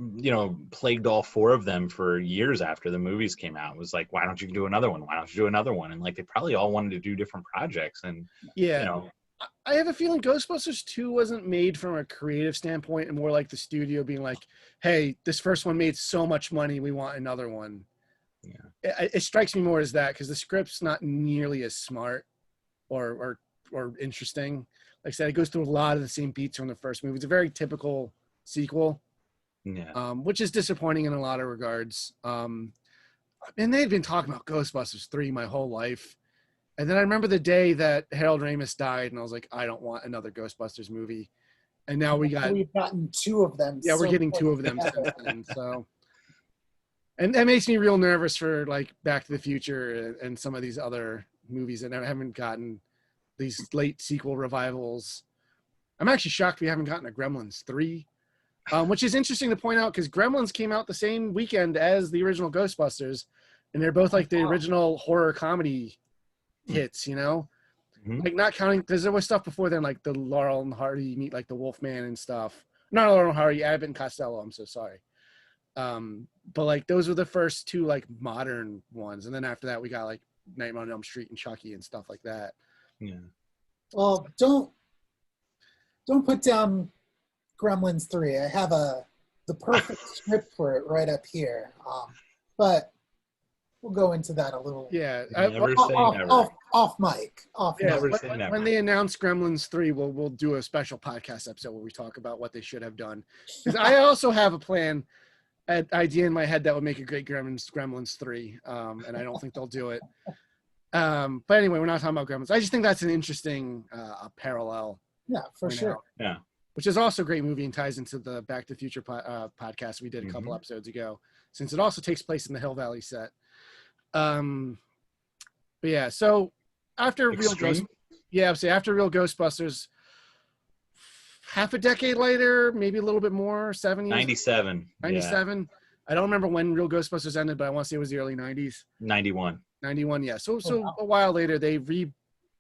Speaker 3: plagued all four of them for years after the movies came out. It was like, why don't you do another one? Why don't you do another one? And like, they probably all wanted to do different projects. And,
Speaker 1: I have a feling Ghostbusters 2 wasn't made from a creative standpoint and more like the studio being like, hey, this first one made so much money, we want another one. Yeah. It strikes me more as that because the script's not nearly as smart or interesting. Like I said, it goes through a lot of the same beats from the first movie. It's a very typical sequel, which is disappointing in a lot of regards. And they'd been talking about Ghostbusters 3 my whole life. And then I remember the day that Harold Ramis died, and I was like, I don't want another Ghostbusters movie. And now we've
Speaker 2: gotten two of them.
Speaker 1: Yeah, we're getting two of them since then. So, and that makes me real nervous for like Back to the Future and some of these other movies that haven't gotten these late sequel revivals. I'm actually shocked we haven't gotten a Gremlins 3. Which is interesting to point out because Gremlins came out the same weekend as the original Ghostbusters, and they're both like the original horror comedy hits, like not counting because there was stuff before then, like the Laurel and Hardy meet like the Wolfman and stuff. Not Laurel and Hardy, Abbott and Costello. I'm so sorry. But like those were the first two like modern ones, and then after that we got like Nightmare on Elm Street and Chucky and stuff like that.
Speaker 3: Yeah.
Speaker 2: Well, don't put down Gremlins 3. I have the perfect script for it right up here. But we'll go into that a little.
Speaker 1: Yeah.
Speaker 2: Off mic.
Speaker 1: When they announce Gremlins 3, we'll do a special podcast episode where we talk about what they should have done. Because I also have a plan, an idea in my head that would make a great Gremlins 3, and I don't think they'll do it. But anyway, we're not talking about Gremlins. I just think that's an interesting parallel.
Speaker 2: Yeah, for sure.
Speaker 3: Yeah.
Speaker 1: Which is also a great movie and ties into the Back to the Future podcast we did a couple episodes ago, since it also takes place in the Hill Valley set. But yeah, so after Real Ghostbusters, half a decade later, maybe a little bit more, 7 years.
Speaker 3: 97.
Speaker 1: 97. Yeah. I don't remember when Real Ghostbusters ended, but I want to say it was the early 90s.
Speaker 3: 91.
Speaker 1: 91, yeah. So a while later, they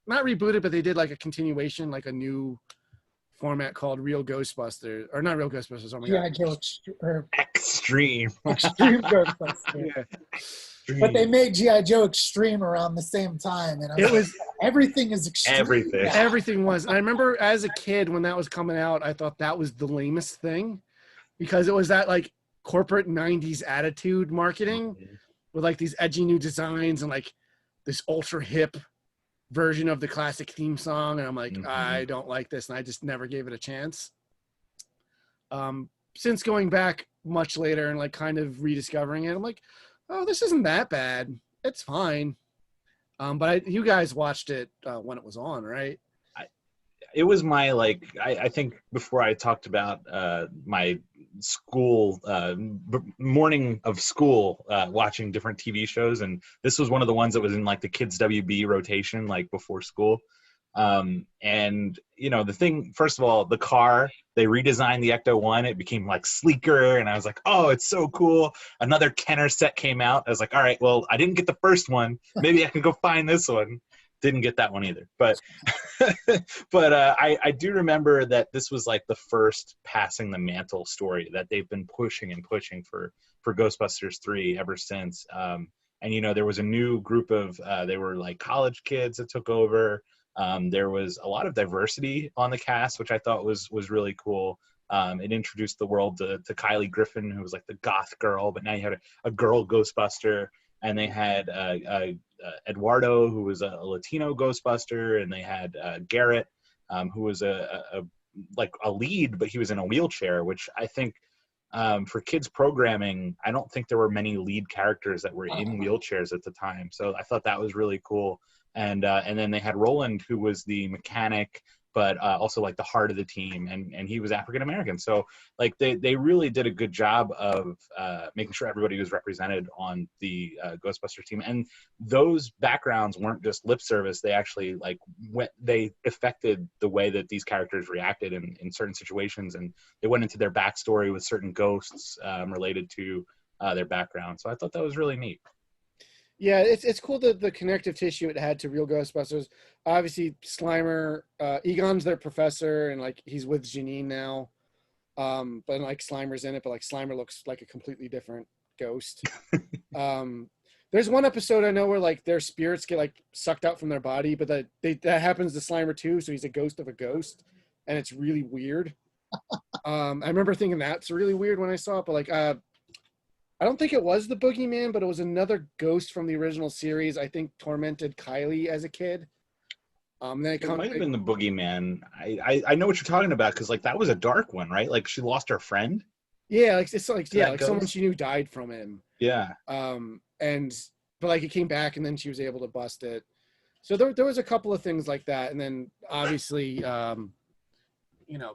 Speaker 1: not rebooted, but they did like a continuation, like a new format called Real Ghostbusters, or not Real Ghostbusters. Oh my God.
Speaker 3: Extreme.
Speaker 2: Extreme Ghostbusters. Yeah. But they made G.I. Joe Extreme around the same time, and everything is extreme.
Speaker 1: Everything was. I remember as a kid when that was coming out, I thought that was the lamest thing because it was that like corporate 90s attitude marketing with like these edgy new designs and like this ultra hip version of the classic theme song, and I'm like, I don't like this, and I just never gave it a chance. Since going back much later and like kind of rediscovering it, I'm like, oh, this isn't that bad. It's fine. But you guys watched it when it was on, right?
Speaker 3: It was my I think before I talked about my school morning of school watching different TV shows, and this was one of the ones that was in like the kids WB rotation like before school. And the thing, first of all, the car, they redesigned the Ecto-1. It became like sleeker, and I was like, oh, it's so cool. Another Kenner set came out. I was like, all right, well, I didn't get the first one. Maybe I can go find this one. Didn't get that one either. But I do remember that this was like the first passing the mantle story that they've been pushing and pushing for Ghostbusters 3 ever since. And there was a new group of they were like college kids that took over. There was a lot of diversity on the cast, which I thought was really cool. It introduced the world to Kylie Griffin, who was like the goth girl, but now you had a girl Ghostbuster, and they had Eduardo, who was a Latino Ghostbuster, and they had Garrett, who was a lead, but he was in a wheelchair, which I think for kids programming, I don't think there were many lead characters that were in wheelchairs at the time. So I thought that was really cool. And then they had Roland, who was the mechanic, but also like the heart of the team, and he was African American. So like they really did a good job of making sure everybody was represented on the Ghostbusters team. And those backgrounds weren't just lip service; they actually they affected the way that these characters reacted in certain situations, and they went into their backstory with certain ghosts related to their background. So I thought that was really neat.
Speaker 1: Yeah, it's cool the connective tissue it had to real Ghostbusters. Obviously, Slimer, Egon's their professor, and like he's with Janine now. But like Slimer's in it, but like Slimer looks like a completely different ghost. There's one episode I know where like their spirits get like sucked out from their body, but that happens to Slimer too. So he's a ghost of a ghost, and it's really weird. I remember thinking that's really weird when I saw it, but like I don't think it was the Boogeyman, but it was another ghost from the original series. I think tormented Kylie as a kid. Then
Speaker 3: It might have been the Boogeyman. I know what you're talking about, because like that was a dark one, right? Like she lost her friend.
Speaker 1: Yeah, like it's like
Speaker 3: that
Speaker 1: like
Speaker 3: ghost?
Speaker 1: someone she knew died from him.
Speaker 3: Yeah.
Speaker 1: But like it came back, and then she was able to bust it. So there was a couple of things like that, and then obviously,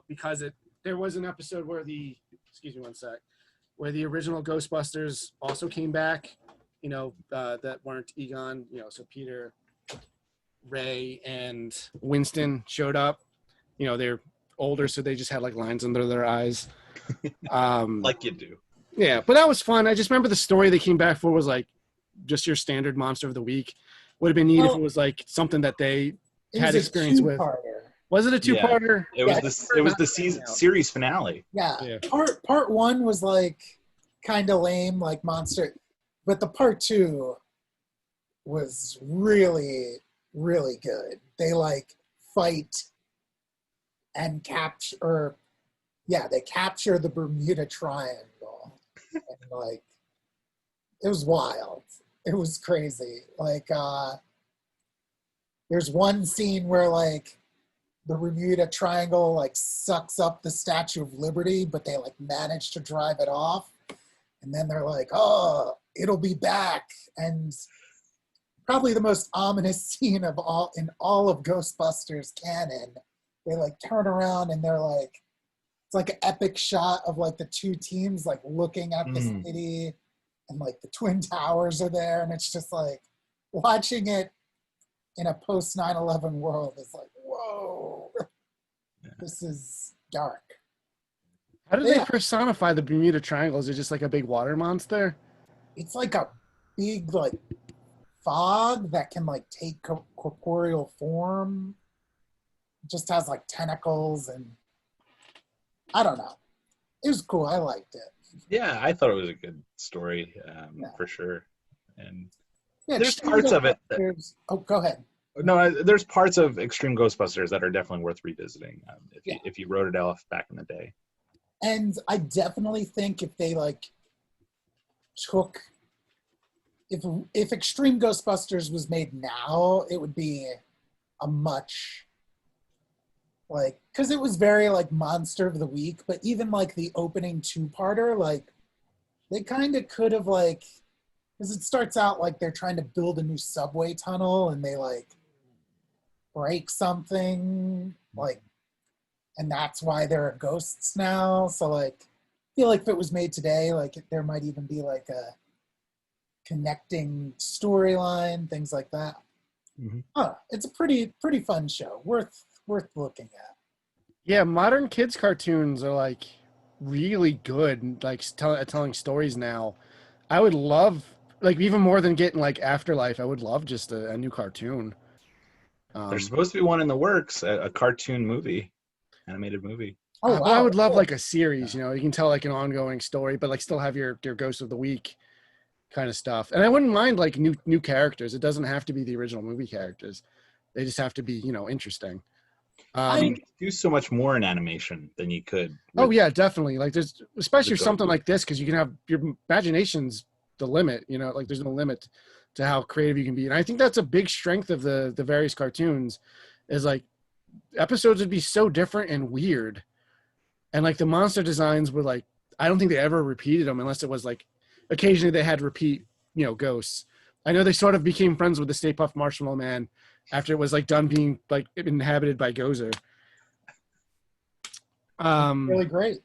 Speaker 1: because there was an episode where excuse me one sec, where the original Ghostbusters also came back, that weren't Egon, so Peter, Ray, and Winston showed up. They're older, so they just had like lines under their eyes.
Speaker 3: Like you do.
Speaker 1: Yeah, but that was fun. I just remember the story they came back for was like just your standard monster of the week. Would have been neat if it was like something that they had experience with. Was it a two-parter?
Speaker 3: Yeah, it was the series finale.
Speaker 2: Yeah. Part one was like kind of lame, like monster, but the part two was really, really good. They like fight and capture, they capture the Bermuda Triangle, and like it was wild. It was crazy. Like there's one scene where like the Bermuda Triangle like sucks up the Statue of Liberty, but they like manage to drive it off. And then they're like, oh, it'll be back. And probably the most ominous scene in all of Ghostbusters canon, they like turn around and they're like, it's like an epic shot of like the two teams like looking at the city, and like the Twin Towers are there. And it's just like watching it in a post 9/11 world is like, whoa, this is dark.
Speaker 1: How did they personify the Bermuda Triangle? Is it just like a big water monster?
Speaker 2: It's like a big like fog that can like take corporeal form. It just has like tentacles, and I don't know. It was cool. I liked it.
Speaker 3: Yeah, I thought it was a good story, for sure. And
Speaker 2: yeah,
Speaker 3: there's parts of it.
Speaker 2: Go ahead.
Speaker 3: No, there's parts of Extreme Ghostbusters that are definitely worth revisiting if you wrote it off back in the day.
Speaker 2: And I definitely think if they like took, if Extreme Ghostbusters was made now, it would be a much like, because it was very like monster of the week, but even like the opening two-parter, like they kind of could have like, because it starts out like they're trying to build a new subway tunnel and they like break something, like, and that's why there are ghosts now. So like, I feel like if it was made today, like there might even be like a connecting storyline, things like that. It's a pretty fun show, worth looking at.
Speaker 1: Yeah, modern kids cartoons are like really good, like telling stories now. I would love, like even more than getting like Afterlife, I would love just a new cartoon.
Speaker 3: There's supposed to be one in the works, a cartoon movie, animated movie.
Speaker 1: Oh, wow. I would love like a series, you can tell like an ongoing story, but like still have your Ghost of the Week kind of stuff. And I wouldn't mind like new characters. It doesn't have to be the original movie characters. They just have to be, interesting.
Speaker 3: I mean, you could do so much more in animation than you could.
Speaker 1: Oh yeah, definitely. Like there's especially
Speaker 3: the
Speaker 1: something like this because you can have your imagination's the limit. You know, like there's no limit to how creative you can be, and I think that's a big strength of the various cartoons, is like episodes would be so different and weird, and like the monster designs were like I don't think they ever repeated them unless it was like occasionally they had repeat ghosts. I know they sort of became friends with the Stay Puft Marshmallow Man after it was like done being like inhabited by Gozer.
Speaker 2: Really great.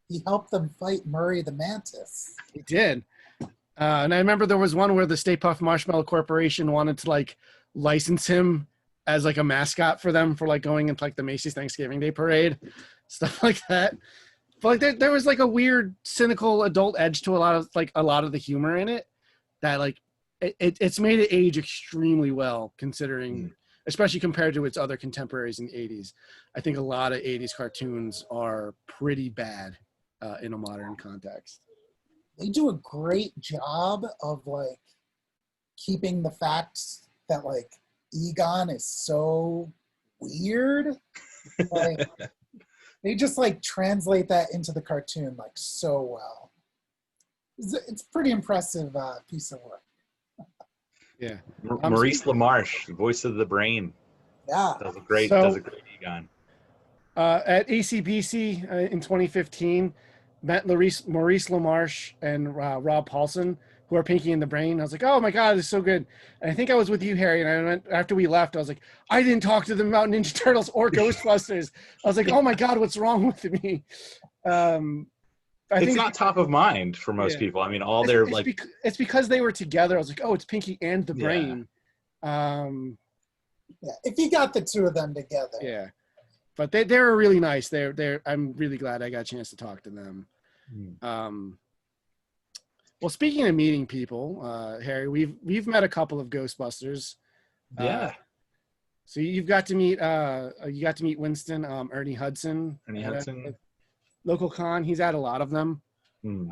Speaker 2: He helped them fight Murray the Mantis.
Speaker 1: He did. And I remember there was one where the Stay Puft Marshmallow Corporation wanted to like license him as like a mascot for them for like going into like the Macy's Thanksgiving Day Parade, stuff like that. But like there was like a weird, cynical adult edge to a lot of the humor in it that like it's made it age extremely well considering, especially compared to its other contemporaries in the 80s. I think a lot of 80s cartoons are pretty bad in a modern context.
Speaker 2: They do a great job of like keeping the facts that like Egon is so weird. Like they just like translate that into the cartoon like so well. It's a pretty impressive piece of work.
Speaker 3: Yeah. Maurice Lamarche, voice of the brain.
Speaker 2: Yeah.
Speaker 3: Does a great Egon.
Speaker 1: At ACBC in 2015, met Maurice Lamarche and Rob Paulson, who are Pinky and the Brain. I was like, oh my God, this is so good. And I think I was with you, Harry, and after we left, I was like, I didn't talk to them about Ninja Turtles or Ghostbusters. I was like, oh my God, what's wrong with me?
Speaker 2: It's
Speaker 3: not top of mind for most people. I mean,
Speaker 1: it's because they were together. I was like, oh, it's Pinky and the Brain.
Speaker 2: If you got the two of them together.
Speaker 1: Yeah. But they're really nice. I'm really glad I got a chance to talk to them. Well, speaking of meeting people, Harry, we've met a couple of Ghostbusters.
Speaker 3: Yeah.
Speaker 1: So you got to meet Winston, Ernie Hudson. Local con. He's at a lot of them.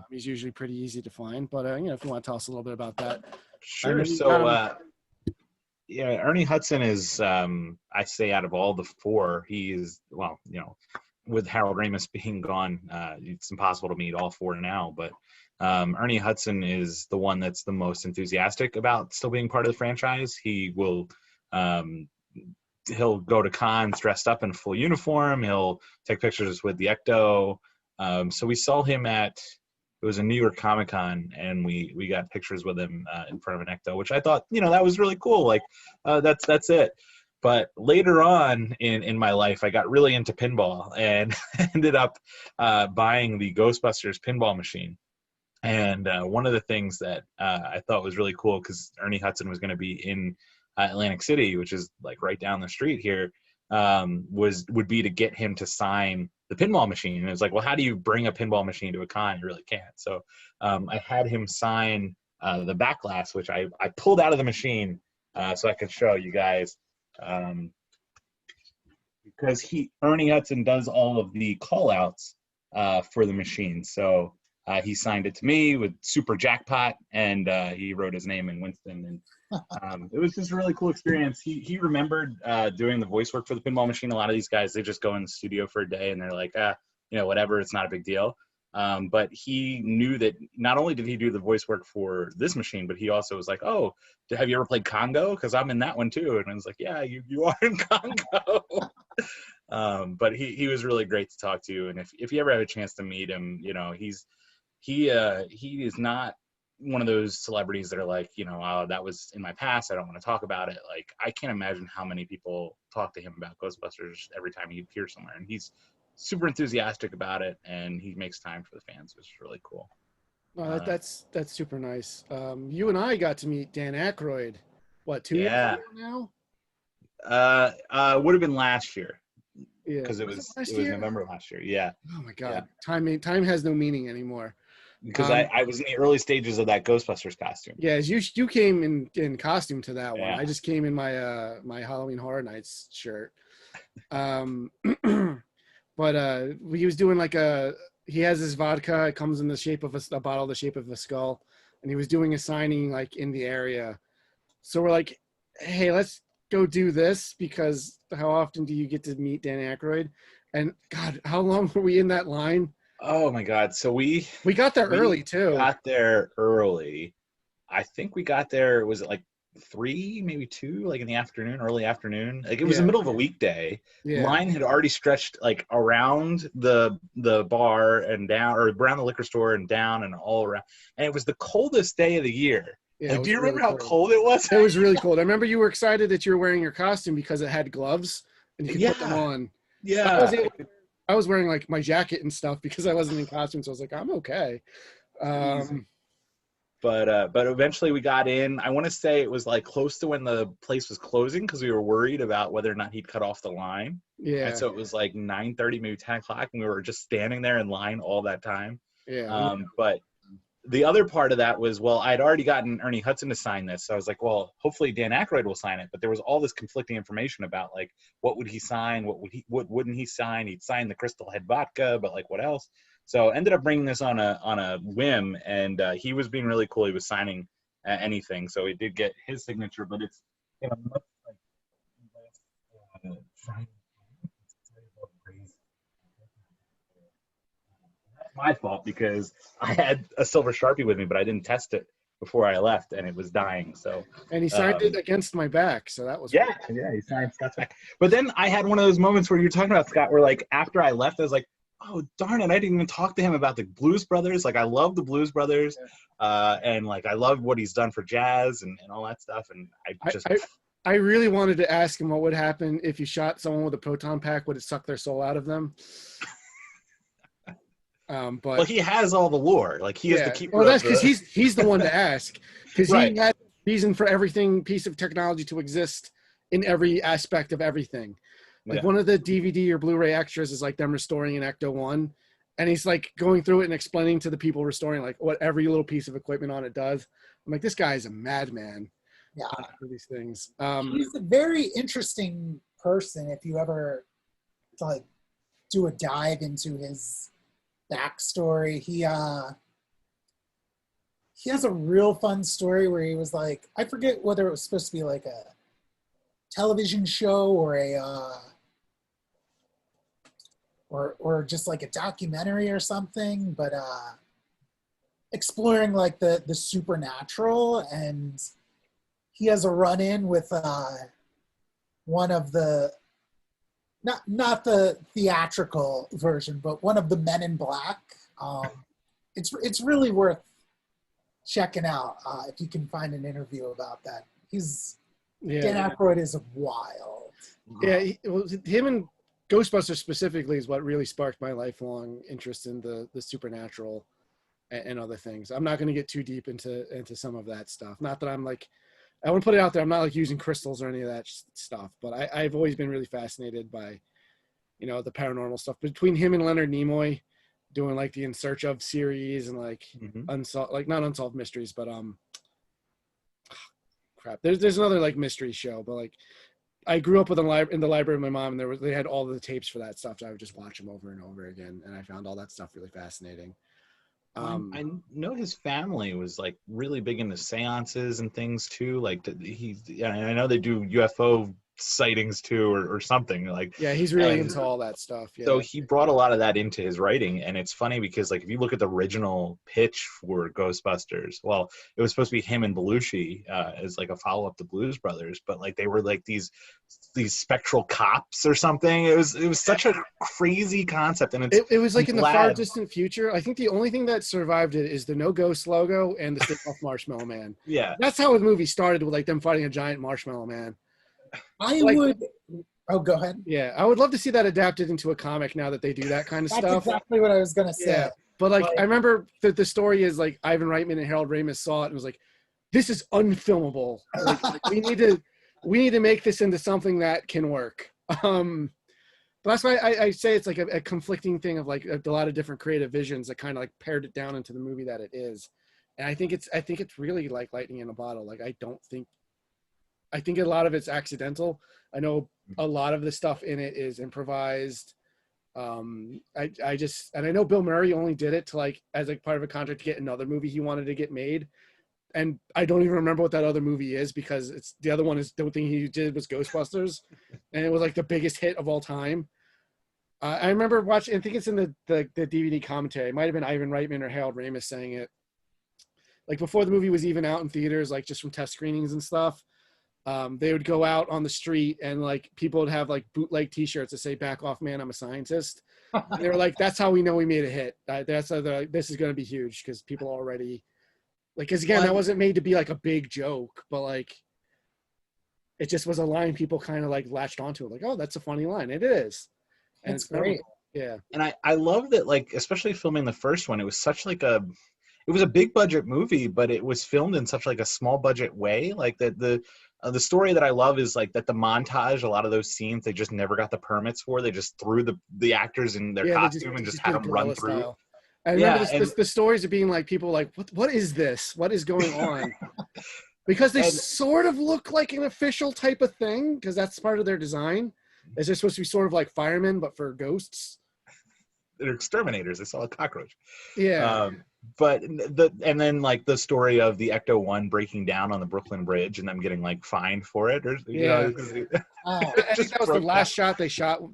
Speaker 1: He's usually pretty easy to find. But if you want to tell us a little bit about that.
Speaker 3: Sure. So Ernie Hudson is, I say, out of all the four, he is, well, with Harold Ramis being gone, it's impossible to meet all four now. But Ernie Hudson is the one that's the most enthusiastic about still being part of the franchise. He will, he'll go to cons dressed up in full uniform. He'll take pictures with the Ecto. So we saw him it was a New York Comic Con, and we got pictures with him in front of an Ecto, which I thought, that was really cool. Like, that's it. But later on in my life, I got really into pinball and ended up buying the Ghostbusters pinball machine. And one of the things that I thought was really cool, because Ernie Hudson was going to be in Atlantic City, which is like right down the street here, would be to get him to sign the pinball machine. And it's like, well, how do you bring a pinball machine to a con? You really can't. So I had him sign the back glass, which I pulled out of the machine so I could show you guys. Because Ernie Hudson does all of the call outs for the machine. So he signed it to me with Super Jackpot, and he wrote his name in Winston. And it was just a really cool experience. He remembered doing the voice work for the pinball machine. A lot of these guys, they just go in the studio for a day and they're like, whatever, it's not a big deal. But he knew that not only did he do the voice work for this machine, but he also was like, oh, have you ever played Congo? Because I'm in that one too. And I was like, yeah, you are in Congo. But he was really great to talk to. And if you ever have a chance to meet him, he is not one of those celebrities that are like, oh, that was in my past, I don't want to talk about it. Like, I can't imagine how many people talk to him about Ghostbusters every time he appears somewhere. And he's super enthusiastic about it, and he makes time for the fans, which is really cool.
Speaker 1: Oh, that's super nice. You and I got to meet Dan Aykroyd, 2 years ago
Speaker 3: now? Would have been last year.
Speaker 1: Yeah,
Speaker 3: because it was November last year. Yeah.
Speaker 1: Oh my God, yeah. Time has no meaning anymore.
Speaker 3: Because I was in the early stages of that Ghostbusters costume.
Speaker 1: Yeah, you came in costume to that one.
Speaker 3: Yeah.
Speaker 1: I just came in my my Halloween Horror Nights shirt. But he was doing he has his vodka. It comes in the shape of a bottle, the shape of a skull, and he was doing a signing like in the area. So we're like, hey, let's go do this because how often do you get to meet Dan Aykroyd? And God, how long were we in that line?
Speaker 3: Oh my God. So we
Speaker 1: got there early too.
Speaker 3: got there early. I think we got there, was it like 3, maybe 2, like in the afternoon, early afternoon? Like it was the middle of a weekday.
Speaker 1: Yeah.
Speaker 3: Line had already stretched like around the bar and down, or around the liquor store and down and all around. And it was the coldest day of the year.
Speaker 1: Yeah,
Speaker 3: like, do you remember
Speaker 1: really
Speaker 3: how cold it was?
Speaker 1: It was really cold. I remember you were excited that you were wearing your costume because it had gloves and you could put them on.
Speaker 3: Yeah.
Speaker 1: I was wearing like my jacket and stuff because I wasn't in costume, so I was like, I'm okay.
Speaker 3: But eventually we got in. I want to say it was like close to when the place was closing because we were worried about whether or not he'd cut off the line.
Speaker 1: Yeah.
Speaker 3: And so it was like 9:30, maybe 10 o'clock, and we were just standing there in line all that time.
Speaker 1: Yeah.
Speaker 3: But the other part of that was, well, I'd already gotten Ernie Hudson to sign this. So I was like, well, hopefully Dan Aykroyd will sign it. But there was all this conflicting information about like, what would he sign? What wouldn't he sign? He'd sign the Crystal Head vodka, but like what else? So I ended up bringing this on a whim, and he was being really cool. He was signing anything. So he did get his signature, but it's, you know, much like my fault because I had a silver Sharpie with me, but I didn't test it before I left, and it was dying. So,
Speaker 1: and he signed it against my back, so that was
Speaker 3: he signed Scott's back. But then I had one of those moments where you're talking about, Scott, where like after I left, I was like, oh darn it, I didn't even talk to him about the Blues Brothers. Like I love the Blues Brothers, and like I love what he's done for jazz and all that stuff. And
Speaker 1: I really wanted to ask him what would happen if you shot someone with a proton pack. Would it suck their soul out of them? But
Speaker 3: well, he has all the lore. Like he has to keep.
Speaker 1: Well, that's because he's the one to ask, because
Speaker 3: right.
Speaker 1: He had reason for everything piece of technology to exist in every aspect of everything. Like one of the DVD or Blu-ray extras is like them restoring an Ecto-1, and he's like going through it and explaining to the people restoring like what every little piece of equipment on it does. I'm like, this guy is a madman.
Speaker 2: Yeah,
Speaker 1: for these things.
Speaker 2: He's a very interesting person. If you ever like do a dive into his backstory, he has a real fun story where he was like, I forget whether it was supposed to be like a television show or or just like a documentary or something, but exploring like the supernatural, and he has a run-in with one of the not the theatrical version, but one of the Men in Black. It's really worth checking out if you can find an interview about that. Dan Aykroyd is wild.
Speaker 1: Yeah, him and Ghostbusters specifically is what really sparked my lifelong interest in the supernatural and other things. I'm not going to get too deep into some of that stuff. Not that I'm like, I want to put it out there, I'm not like using crystals or any of that stuff, but I've always been really fascinated by, you know, the paranormal stuff. Between him and Leonard Nimoy doing like the In Search Of series and like unsolved, like not unsolved mysteries, but crap. There's another like mystery show, but like I grew up with in the library of my mom, and they had all the tapes for that stuff. So I would just watch them over and over again, and I found all that stuff really fascinating.
Speaker 3: I know his family was like really big into seances and things too. Like I know they do UFO sightings too, or something like.
Speaker 1: Yeah, he's really into all that stuff. Yeah.
Speaker 3: So he brought a lot of that into his writing, and it's funny because like if you look at the original pitch for Ghostbusters, well, it was supposed to be him and Belushi as like a follow up to Blues Brothers, but like they were like these spectral cops or something. It was such a crazy concept, and
Speaker 1: it was like in the far distant future. I think the only thing that survived it is the No Ghost logo and the Stick Off Marshmallow Man.
Speaker 3: Yeah,
Speaker 1: that's how the movie started, with like them fighting a giant marshmallow man.
Speaker 2: Oh, go ahead.
Speaker 1: Yeah, I would love to see that adapted into a comic now that they do that kind of stuff.
Speaker 2: That's exactly what I was going to say.
Speaker 1: Yeah, but like I remember that the story is like Ivan Reitman and Harold Ramis saw it and was like, this is unfilmable. Like, we need to make this into something that can work. But that's why I say it's like a conflicting thing of like a lot of different creative visions that kind of like pared it down into the movie that it is. And I think it's really like lightning in a bottle. Like I think a lot of it's accidental. I know a lot of the stuff in it is improvised. I know Bill Murray only did it to like as like part of a contract to get another movie he wanted to get made. and I don't even remember what that other movie is because it's the other one is the thing he did was Ghostbusters, and it was like the biggest hit of all time. I remember watching. I think it's in the DVD commentary. It might have been Ivan Reitman or Harold Ramis saying it. Like before the movie was even out in theaters, like just from test screenings and stuff. They would go out on the street and like people would have like bootleg T-shirts that say "Back off, man, I'm a scientist." And they were like, "That's how we know we made a hit. That's how this is going to be huge because people already like." Because again, that wasn't made to be like a big joke, but like it just was a line people kind of like latched onto. Like, oh, that's a funny line. It is, and
Speaker 2: It's great.
Speaker 1: Yeah,
Speaker 3: And I love that, like, especially filming the first one, it was such like it was a big budget movie, but it was filmed in such like a small budget way. Like that the story that I love is like that the montage, a lot of those scenes they just never got the permits for. They just threw the actors in their costume and just had them run through.
Speaker 1: Style. I remember the stories of being like people like what is this? What is going on? Because they sort of look like an official type of thing because that's part of their design. Is they're supposed to be sort of like firemen but for ghosts.
Speaker 3: They're exterminators. They saw a cockroach.
Speaker 1: Yeah.
Speaker 3: But and then like the story of the Ecto-1 breaking down on the Brooklyn Bridge and them getting like fined for it, or
Speaker 1: yeah.
Speaker 2: Oh.
Speaker 1: I think that was the last shot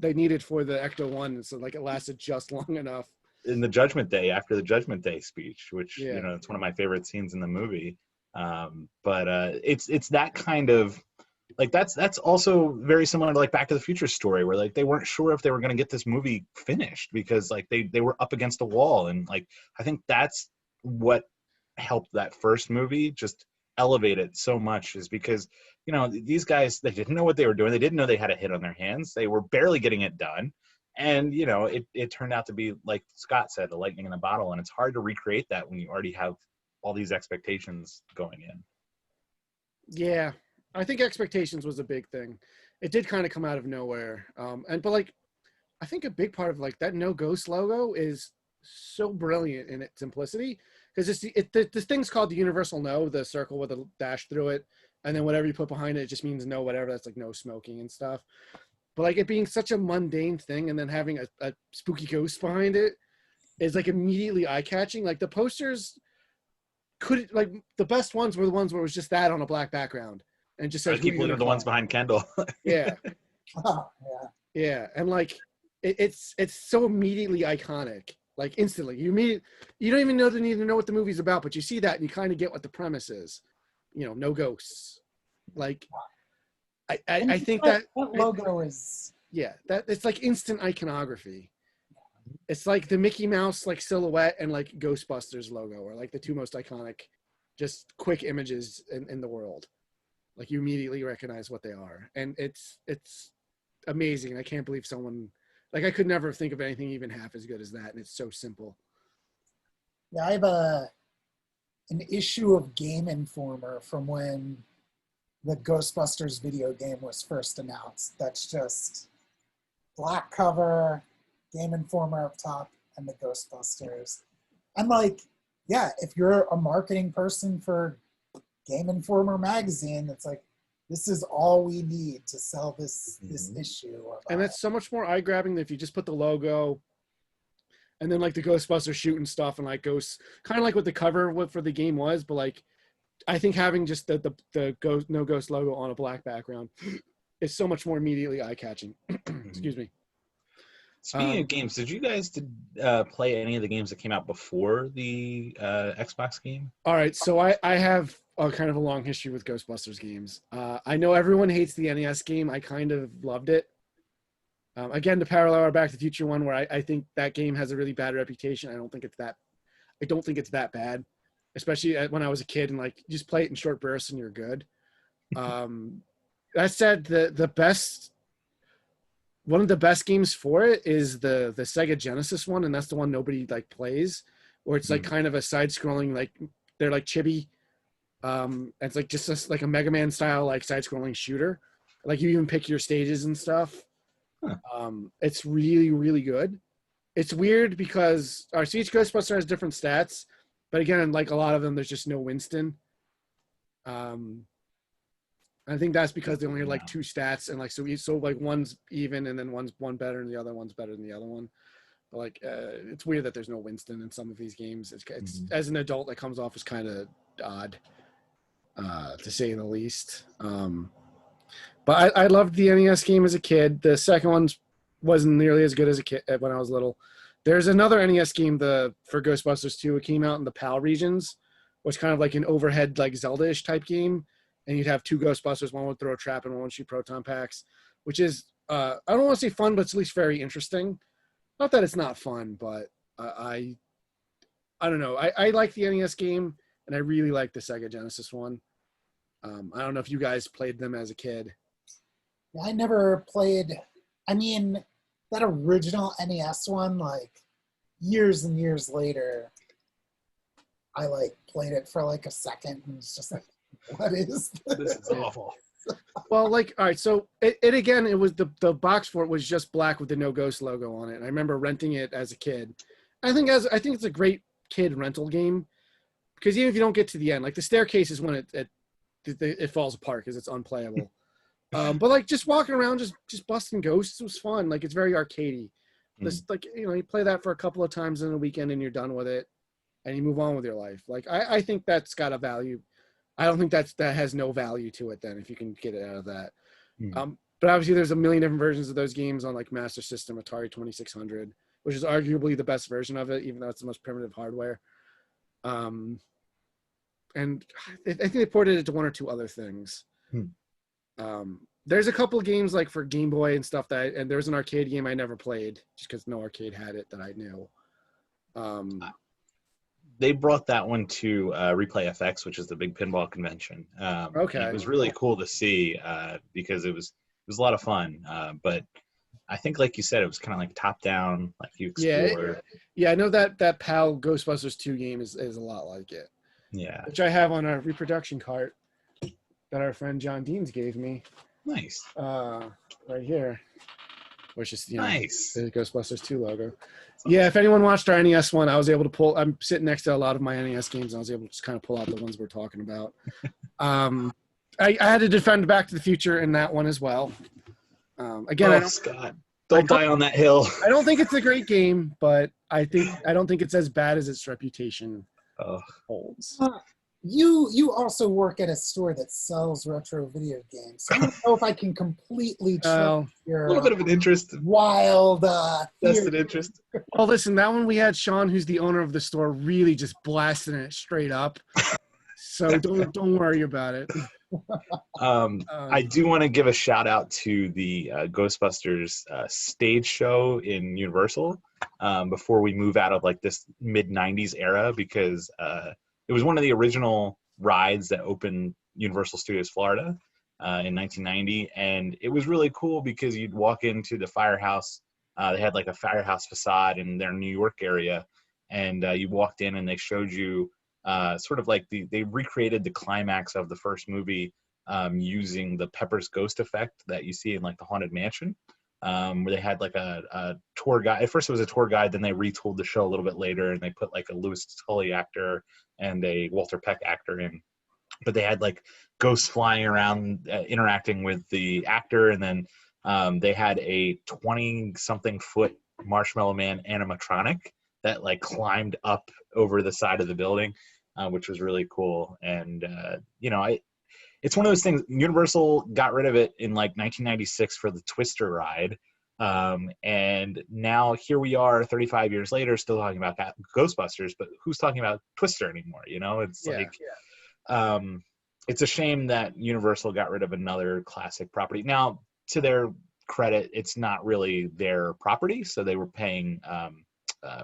Speaker 1: they needed for the Ecto-1, so like it lasted just long enough.
Speaker 3: In the Judgment Day, after the Judgment Day speech, which
Speaker 1: yeah.
Speaker 3: It's one of my favorite scenes in the movie. But it's that kind of like that's also very similar to like Back to the Future story where like they weren't sure if they were going to get this movie finished because like they were up against a wall, and like I think that's what helped that first movie just elevate it so much is because these guys, they didn't know what they were doing. They didn't know they had a hit on their hands. They were barely getting it done, and it turned out to be, like Scott said, the lightning in a bottle, and it's hard to recreate that when you already have all these expectations going in.
Speaker 1: Yeah, I think expectations was a big thing. It did kind of come out of nowhere. But like, I think a big part of like that No Ghost logo is so brilliant in its simplicity because this thing's called the Universal No, the circle with a dash through it, and then whatever you put behind it, it just means no whatever. That's like no smoking and stuff. But like it being such a mundane thing and then having a spooky ghost behind it is like immediately eye-catching. Like the posters the best ones were the ones where it was just that on a black background. And just said,
Speaker 3: keep looking at the ones behind Kendall.
Speaker 1: Yeah.
Speaker 2: Oh, yeah.
Speaker 1: Yeah. And like, it's so immediately iconic, like instantly. You don't even need to know what the movie's about, but you see that and you kind of get what the premise is. No ghosts. Like, I think that
Speaker 2: logo is.
Speaker 1: Yeah, that it's like instant iconography. It's like the Mickey Mouse like silhouette and like Ghostbusters logo are like the two most iconic, just quick images in the world. Like you immediately recognize what they are, and it's amazing. I can't believe someone like I could never think of anything even half as good as that, and it's so simple.
Speaker 2: Yeah, I have an issue of Game Informer from when the Ghostbusters video game was first announced. That's just black cover, Game Informer up top, and the Ghostbusters. I'm like, yeah, if you're a marketing person for Game Informer magazine, it's like, this is all we need to sell this issue.
Speaker 1: And that's so much more eye-grabbing than if you just put the logo and then like the Ghostbusters shooting stuff and like ghosts, kind of like what the cover for the game was, but like I think having just the ghost, No Ghost logo on a black background is so much more immediately eye-catching. Excuse me.
Speaker 3: Speaking of games, did you guys play any of the games that came out before the Xbox game?
Speaker 1: All right, so I have kind of a long history with Ghostbusters games. I know everyone hates the NES game. I kind of loved it. Again, to parallel our Back to the Future one, where I think that game has a really bad reputation. I don't think it's that bad, especially when I was a kid and like you just play it in short bursts and you're good. That said, one of the best games for it is the Sega Genesis one, and that's the one nobody like plays, where it's like kind of a side-scrolling, like they're like chibi. It's like just like a Mega Man style like side-scrolling shooter. Like you even pick your stages and stuff. Huh. It's really, really good. It's weird because each Ghostbuster has different stats, but again, like a lot of them, there's just no Winston. I think that's because they only had like two stats, and like so like one's even, and then one better, and the other one's better than the other one. But like it's weird that there's no Winston in some of these games. It's as an adult that comes off as kind of odd. to say the least. But I loved the NES game as a kid. The second one wasn't nearly as good as a kid when I was little. There's another NES game for Ghostbusters 2. It came out in the PAL regions, which kind of like an overhead like Zelda-ish type game, and you'd have two Ghostbusters. One would throw a trap and one would shoot proton packs, which is I don't want to say fun, but it's at least very interesting. Not that it's not fun, but I don't know. I like the NES game, and I really like the Sega Genesis one. I don't know if you guys played them as a kid.
Speaker 2: I never played. I mean, that original NES one, like years and years later, I like played it for like a second and it's just like, what is this?
Speaker 3: This is awful.
Speaker 1: Well, like, all right, so it again, it was the box for it was just black with the No Ghost logo on it. And I remember renting it as a kid. I think it's a great kid rental game because even if you don't get to the end, like the staircase is when it falls apart because it's unplayable. But like just walking around, just busting ghosts was fun. Like it's very arcadey. This like you play that for a couple of times in a weekend and you're done with it, and you move on with your life. Like I think that's got a value. I don't think that has no value to it then if you can get it out of that. But obviously there's a million different versions of those games on like Master System, Atari 2600, which is arguably the best version of it, even though it's the most primitive hardware. And I think they ported it to one or two other things. There's a couple of games like for Game Boy and stuff and there's an arcade game I never played just because no arcade had it that I knew.
Speaker 3: They brought that one to Replay FX, which is the big pinball convention.
Speaker 1: Okay.
Speaker 3: It was really cool to see because it was a lot of fun. But I think, like you said, it was kind of like top down, like you explore.
Speaker 1: Yeah, I know that PAL Ghostbusters 2 game is a lot like it.
Speaker 3: Yeah.
Speaker 1: Which I have on a reproduction cart that our friend John Deans gave me.
Speaker 3: Nice.
Speaker 1: Right here. Which is
Speaker 3: nice.
Speaker 1: The Ghostbusters 2 logo. Yeah, if anyone watched our NES one, I was able to pull. I'm sitting next to a lot of my NES games, and I was able to just kind of pull out the ones we're talking about. I had to defend Back to the Future in that one as well. Again,
Speaker 3: Scott, don't die on that hill.
Speaker 1: I don't think it's a great game, but I don't think it's as bad as its reputation holds.
Speaker 2: You also work at a store that sells retro video games. So I don't know if I can completely trust your
Speaker 3: a little bit of an interest,
Speaker 2: wild
Speaker 3: vested interest.
Speaker 1: Well, listen, that one we had Sean, who's the owner of the store, really just blasting it straight up. So don't worry about it.
Speaker 3: I do want to give a shout out to the Ghostbusters stage show in Universal before we move out of like this mid '90s era because. It was one of the original rides that opened Universal Studios Florida in 1990, and it was really cool because you'd walk into the firehouse. They had like a firehouse facade in their New York area, and you walked in and they showed you sort of like they recreated the climax of the first movie using the Pepper's Ghost effect that you see in like the Haunted Mansion. Where they had like a tour guide. At first it was a tour guide, then they retooled the show a little bit later and they put like a Louis Tully actor and a Walter Peck actor in. But they had like ghosts flying around interacting with the actor, and then they had a 20-something foot Marshmallow Man animatronic that like climbed up over the side of the building, which was really cool. And it's one of those things. Universal got rid of it in like 1996 for the Twister ride. And now here we are 35 years later, still talking about Ghostbusters, but who's talking about Twister anymore? It's a shame that Universal got rid of another classic property. Now, to their credit, it's not really their property. So they were paying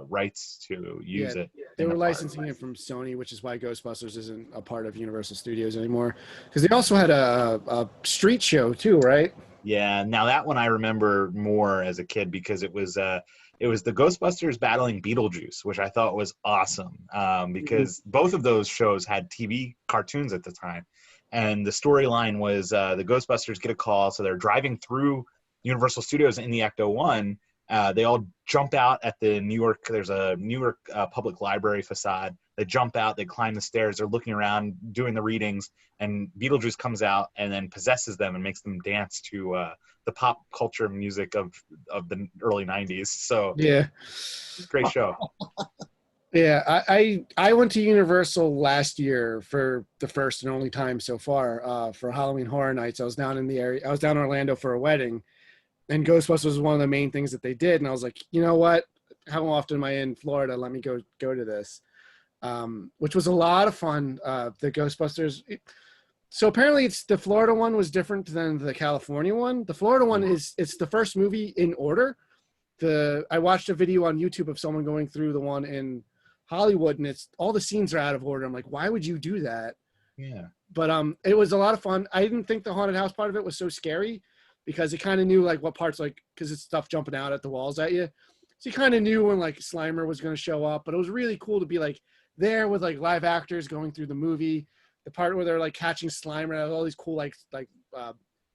Speaker 3: rights to use it.
Speaker 1: They were licensing it from Sony, which is why Ghostbusters isn't a part of Universal Studios anymore. Because they also had a street show too, right?
Speaker 3: Yeah. Now that one I remember more as a kid because it was the Ghostbusters battling Beetlejuice, which I thought was awesome because both of those shows had TV cartoons at the time. And the storyline was the Ghostbusters get a call, so they're driving through Universal Studios in the Ecto-1. They all jump out at the there's a New York public library facade. They jump out, they climb the stairs, they're looking around, doing the readings, and Beetlejuice comes out and then possesses them and makes them dance to the pop culture music of the early 90s. So
Speaker 1: yeah,
Speaker 3: great show.
Speaker 1: Yeah, I went to Universal last year for the first and only time so far for Halloween Horror Nights. I was down in the area. I was down in Orlando for a wedding, and Ghostbusters was one of the main things that they did. And I was like, you know what? How often am I in Florida? Let me go to this, which was a lot of fun. The Ghostbusters. So apparently, it's the Florida one was different than the California one. The Florida one it's the first movie in order. I watched a video on YouTube of someone going through the one in Hollywood, and it's all the scenes are out of order. I'm like, why would you do that?
Speaker 3: Yeah.
Speaker 1: But it was a lot of fun. I didn't think the haunted house part of it was so scary because it kind of knew like what parts, like, because it's stuff jumping out at the walls at you. So you kind of knew when like Slimer was going to show up, but it was really cool to be like there with like live actors going through the movie. The part where they're like catching Slimer, all these cool like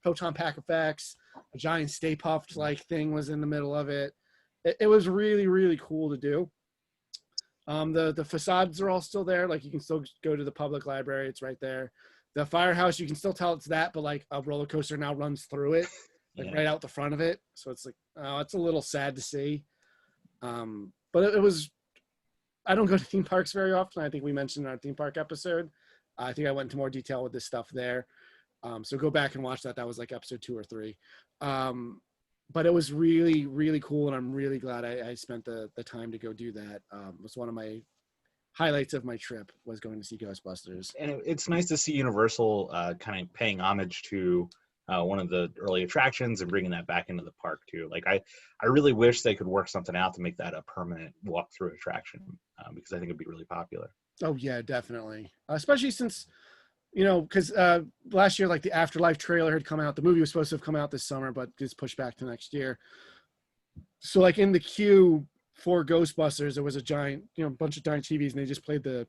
Speaker 1: proton pack effects. A giant Stay Puft like thing was in the middle of it. It was really, really cool to do. The facades are all still there. Like you can still go to the public library. It's right there. The firehouse, you can still tell it's that, but like a roller coaster now runs through it, like right out the front of it. So it's like, oh, it's a little sad to see. But it was, I don't go to theme parks very often. I think we mentioned in our theme park episode. I think I went into more detail with this stuff there. So go back and watch that. That was like episode 2 or 3. But it was really, really cool. And I'm really glad I spent the time to go do that. It was one of my highlights of my trip was going to see Ghostbusters.
Speaker 3: And it's nice to see Universal kind of paying homage to one of the early attractions and bringing that back into the park too. Like I really wish they could work something out to make that a permanent walk-through attraction because I think it'd be really popular.
Speaker 1: Oh yeah, definitely. Especially since, you know, because last year, like the Afterlife trailer had come out. The movie was supposed to have come out this summer, but gets pushed back to next year. So like in the queue for Ghostbusters, there was a giant, you know, bunch of giant TVs, and they just played the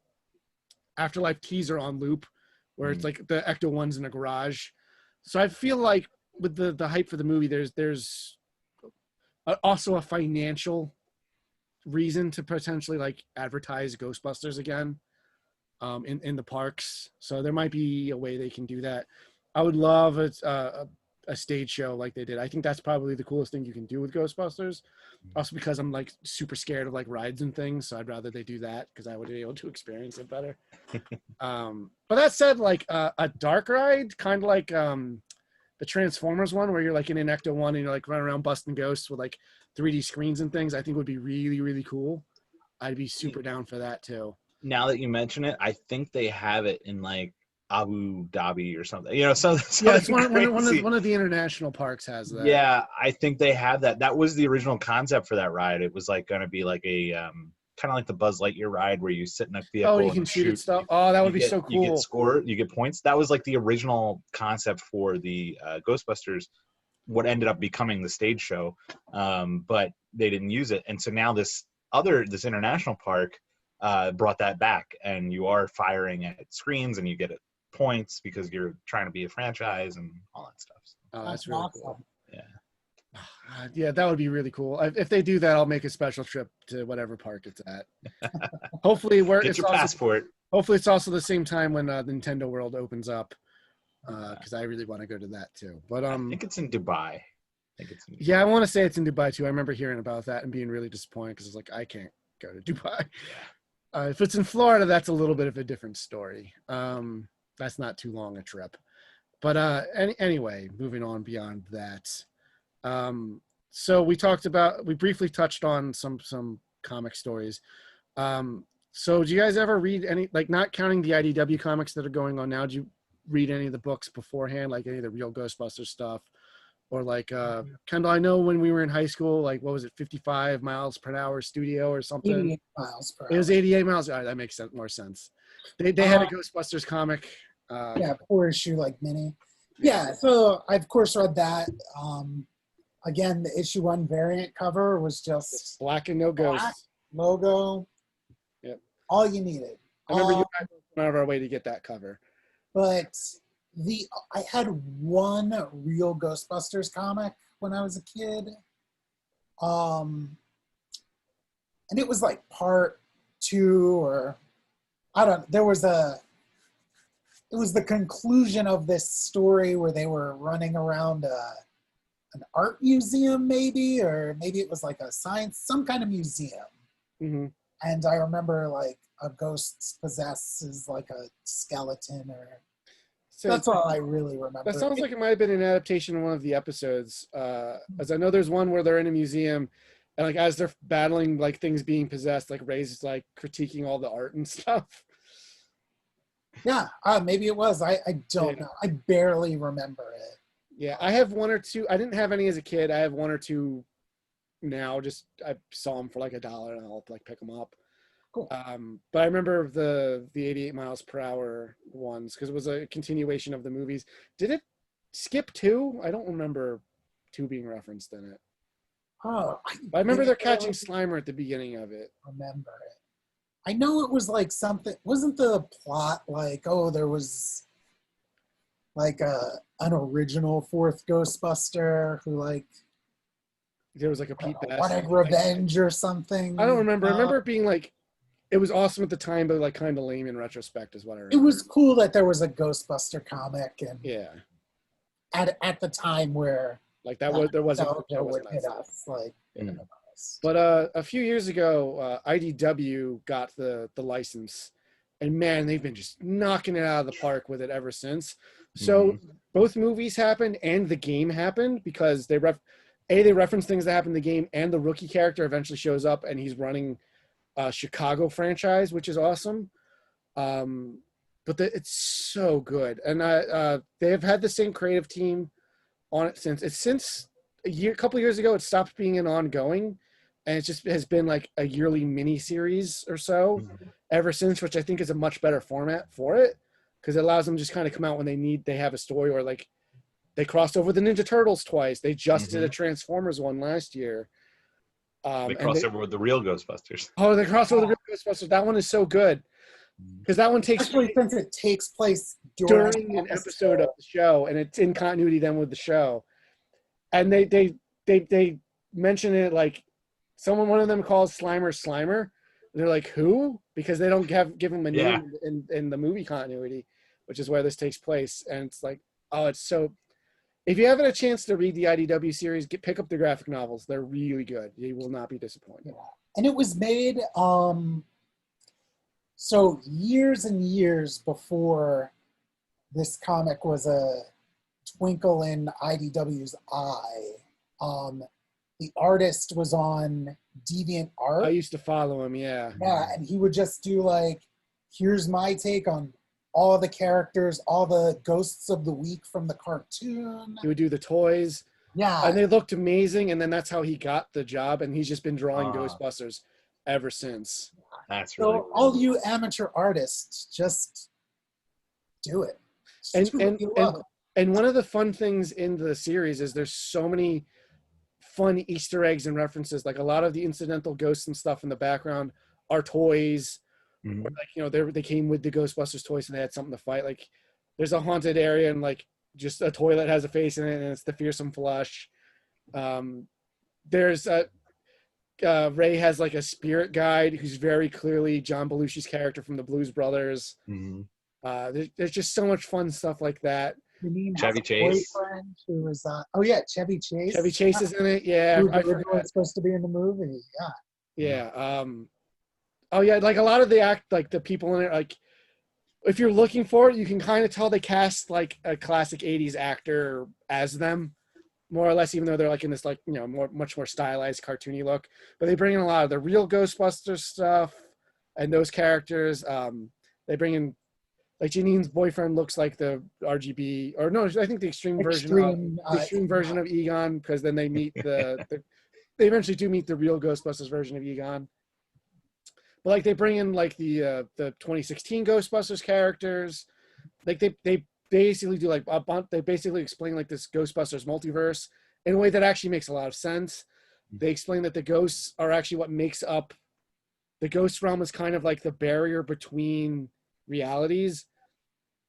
Speaker 1: Afterlife teaser on loop, where it's like the Ecto one's in a garage. So I feel like with the hype for the movie, there's also a financial reason to potentially like advertise Ghostbusters again in the parks. So there might be a way they can do that. I would love a stage show like they did. I think that's probably the coolest thing you can do with Ghostbusters. Also because I'm like super scared of like rides and things, so I'd rather they do that because I would be able to experience it better. But that said, like a dark ride, kind of like the Transformers one, where you're like in an Ecto one and you're like running around busting ghosts with like 3D screens and things, I think would be really, really cool. I'd be super down for that too.
Speaker 3: Now that you mention it, I think they have it in like Abu Dhabi or something. You know,
Speaker 1: yeah, it's one of the international parks has that.
Speaker 3: Yeah, I think they have that. That was the original concept for that ride. It was like going to be like a kind of like the Buzz Lightyear ride where you sit in a vehicle.
Speaker 1: Oh, you can shoot at stuff. Oh, that would be so cool.
Speaker 3: You get points. That was like the original concept for the Ghostbusters. What ended up becoming the stage show, but they didn't use it, and so now this international park brought that back, and you are firing at screens, and you get points because you're trying to be a franchise and all that stuff.
Speaker 1: Oh, that's really cool.
Speaker 3: Yeah.
Speaker 1: Yeah, that would be really cool. If they do that, I'll make a special trip to whatever park it's at. Hopefully,
Speaker 3: get your passport.
Speaker 1: Hopefully, it's also the same time when Nintendo World opens up, because I really want to go to that too. But
Speaker 3: I think it's in Dubai.
Speaker 1: Yeah, I want to say it's in Dubai too. I remember hearing about that and being really disappointed because it's like I can't go to Dubai. Yeah. If it's in Florida, that's a little bit of a different story. That's not too long a trip. But anyway, moving on beyond that. So we briefly touched on some comic stories. So do you guys ever read any, like not counting the IDW comics that are going on now, do you read any of the books beforehand, like any of the real Ghostbusters stuff? Or like, Kendall, I know when we were in high school, like, what was it, 55 miles per hour studio or something?
Speaker 2: 88 miles per hour.
Speaker 1: It was 88 miles. All right, that makes more sense. They had a Ghostbusters comic.
Speaker 2: Yeah, 4-issue like mini. Yeah, so I of course read that. Again, the issue 1 variant cover was just
Speaker 1: black and no ghosts.
Speaker 2: Logo.
Speaker 1: Yep.
Speaker 2: All you needed.
Speaker 1: I remember you guys went out of our way to get that cover.
Speaker 2: But I had one real Ghostbusters comic when I was a kid. And it was like part 2 or it was the conclusion of this story where they were running around an art museum maybe, or maybe it was like some kind of museum.
Speaker 1: Mm-hmm.
Speaker 2: And I remember like a ghost possesses like a skeleton, or
Speaker 1: So
Speaker 2: that's all I really
Speaker 1: that
Speaker 2: remember.
Speaker 1: sounds like it might have been an adaptation of one of the episodes. As I know, there's one where they're in a museum, and like as they're battling like things being possessed, like Ray's like critiquing all the art and stuff.
Speaker 2: Yeah, maybe it was. I don't
Speaker 1: Yeah.
Speaker 2: know. I barely remember it.
Speaker 1: Yeah, I have one or two. I didn't have any as a kid. I have one or two now. Just I saw them for like $1, and I'll like pick them up.
Speaker 2: Cool.
Speaker 1: But I remember the 88 miles per hour ones because it was a continuation of the movies. Did it skip 2? I don't remember 2 being referenced in it.
Speaker 2: Oh,
Speaker 1: But I remember they're catching Slimer at the beginning of it.
Speaker 2: Remember it. I know it was like something. Wasn't the plot like, oh, there was like an original fourth Ghostbuster who like
Speaker 1: There was like a Pete Best.
Speaker 2: wanted revenge or something?
Speaker 1: I don't remember. I remember it being like, it was awesome at the time, but like kind of lame in retrospect is what I remember.
Speaker 2: It was cool that there was a Ghostbuster comic, and
Speaker 1: Yeah.
Speaker 2: at the time where
Speaker 1: Like that was, there wasn't.
Speaker 2: nostalgia would hit us, like
Speaker 3: Mm.
Speaker 1: But a few years ago, IDW got the license, and man, they've been just knocking it out of the park with it ever since. So both movies happened and the game happened because they reference things that happened in the game, and the rookie character eventually shows up and he's running a Chicago franchise, which is awesome. But it's so good, and they have had the same creative team on it since a couple years ago. It stopped being an ongoing, and it just has been like a yearly mini series or so ever since, which I think is a much better format for it because it allows them to just kind of come out when they have a story, or like they crossed over the Ninja Turtles twice. They just did a Transformers one last year.
Speaker 3: They crossed over with the real Ghostbusters.
Speaker 1: Oh, they crossed over the real Ghostbusters. That one is so good because that one takes
Speaker 2: especially since it takes place
Speaker 1: during an episode of the show, and it's in continuity then with the show. And they mention it like one of them calls Slimer. And they're like, who? Because they don't give him a name in the movie continuity, which is where this takes place. And it's like, oh, it's so. If you haven't a chance to read the IDW series, pick up the graphic novels. They're really good. You will not be disappointed.
Speaker 2: Yeah. And it was made so years and years before this comic was a twinkle in IDW's eye. The artist was on DeviantArt.
Speaker 1: I used to follow him, yeah.
Speaker 2: Yeah, and he would just do like, here's my take on all the characters, all the ghosts of the week from the cartoon.
Speaker 1: He would do the toys.
Speaker 2: Yeah.
Speaker 1: And they looked amazing, and then that's how he got the job, and he's just been drawing Ghostbusters ever since.
Speaker 3: That's really
Speaker 2: so all you amateur artists, just do it. Just do what you love.
Speaker 1: And one of the fun things in the series is there's so many fun Easter eggs and references. Like a lot of the incidental ghosts and stuff in the background are toys. Or like, they came with the Ghostbusters toys and they had something to fight. Like there's a haunted area and like just a toilet has a face in it and it's the fearsome flush. There's Ray has like a spirit guide who's very clearly John Belushi's character from the Blues Brothers. There's just so much fun stuff like that.
Speaker 2: You mean
Speaker 3: Chevy Chase?
Speaker 2: Boyfriend who was Chevy Chase.
Speaker 1: Chevy Chase is in it, yeah.
Speaker 2: Who was supposed to be in the movie,
Speaker 1: yeah. Oh yeah, like a lot of the people in it, like if you're looking for it, you can kind of tell they cast like a classic 80s actor as them, more or less, even though they're like in this like, much more stylized cartoony look. But they bring in a lot of the real Ghostbusters stuff and those characters. They bring in like Janine's boyfriend looks like the RGB, or no, I think the extreme version of Egon, because then they meet they eventually do meet the real Ghostbusters version of Egon. But like they bring in like the 2016 Ghostbusters characters, like they basically do like they basically explain like this Ghostbusters multiverse in a way that actually makes a lot of sense. They explain that the ghosts are actually what makes up the ghost realm, is kind of like the barrier between realities.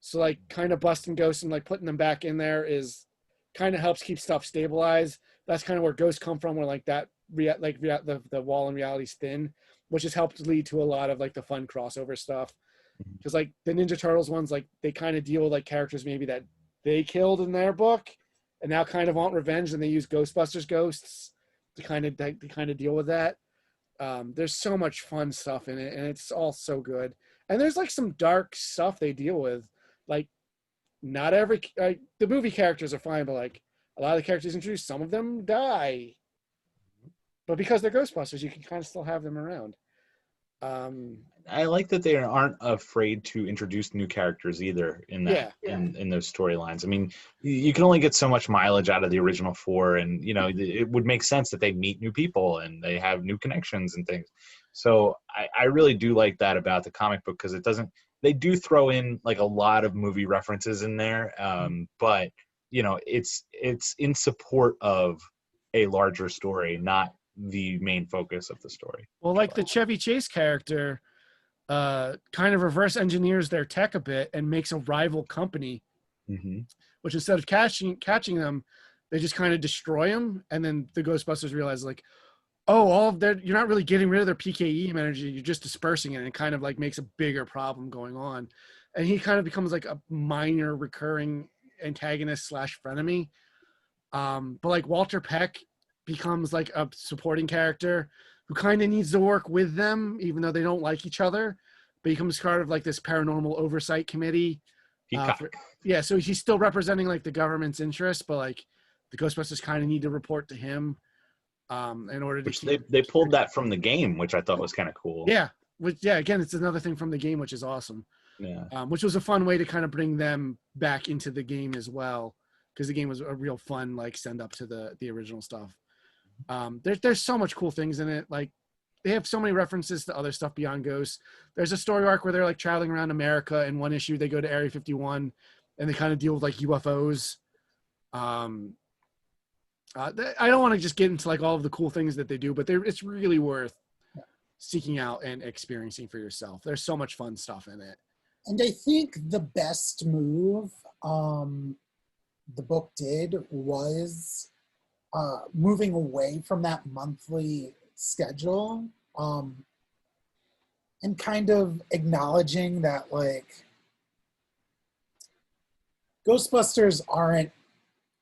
Speaker 1: So like kind of busting ghosts and like putting them back in there is kind of helps keep stuff stabilized. That's kind of where ghosts come from, where like that the wall in reality is thin, which has helped lead to a lot of like the fun crossover stuff. Because like the Ninja Turtles ones, like they kind of deal with like characters maybe that they killed in their book and now kind of want revenge, and they use Ghostbusters ghosts to kind of deal with that. There's so much fun stuff in it, and it's all so good. And there's like some dark stuff they deal with. Like, not every the movie characters are fine, but like a lot of the characters introduced, some of them die. But because they're Ghostbusters, you can kind of still have them around.
Speaker 3: I like that they aren't afraid to introduce new characters either in that in those storylines. I mean, you can only get so much mileage out of the original four, and it would make sense that they meet new people and they have new connections and things. So I really do like that about the comic book, because they do throw in like a lot of movie references in there, but it's in support of a larger story, not the main focus of the story.
Speaker 1: Well, like the Chevy Chase character kind of reverse engineers their tech a bit and makes a rival company, which instead of catching them, they just kind of destroy them. And then the Ghostbusters realize, like, oh, you're not really getting rid of their PKE energy, you're just dispersing it, and it kind of like makes a bigger problem going on. And he kind of becomes like a minor recurring antagonist / frenemy. But like Walter Peck becomes like a supporting character who kind of needs to work with them, even though they don't like each other, but he becomes part of like this paranormal oversight committee. So he's still representing like the government's interests, but like the Ghostbusters kind of need to report to him in order to
Speaker 3: they pulled that from the game, which I thought was kind of cool.
Speaker 1: Again, it's another thing from the game, which is awesome. Which was a fun way to kind of bring them back into the game as well, because the game was a real fun like send up to the original stuff. There's so much cool things in it. Like, they have so many references to other stuff beyond Ghosts. There's a story arc where they're like traveling around America. In one issue, they go to Area 51 and they kind of deal with like UFOs. I don't want to just get into like all of the cool things that they do, but it's really worth seeking out and experiencing for yourself. There's so much fun stuff in it.
Speaker 2: And I think the best move the book did was moving away from that monthly schedule, and kind of acknowledging that like Ghostbusters aren't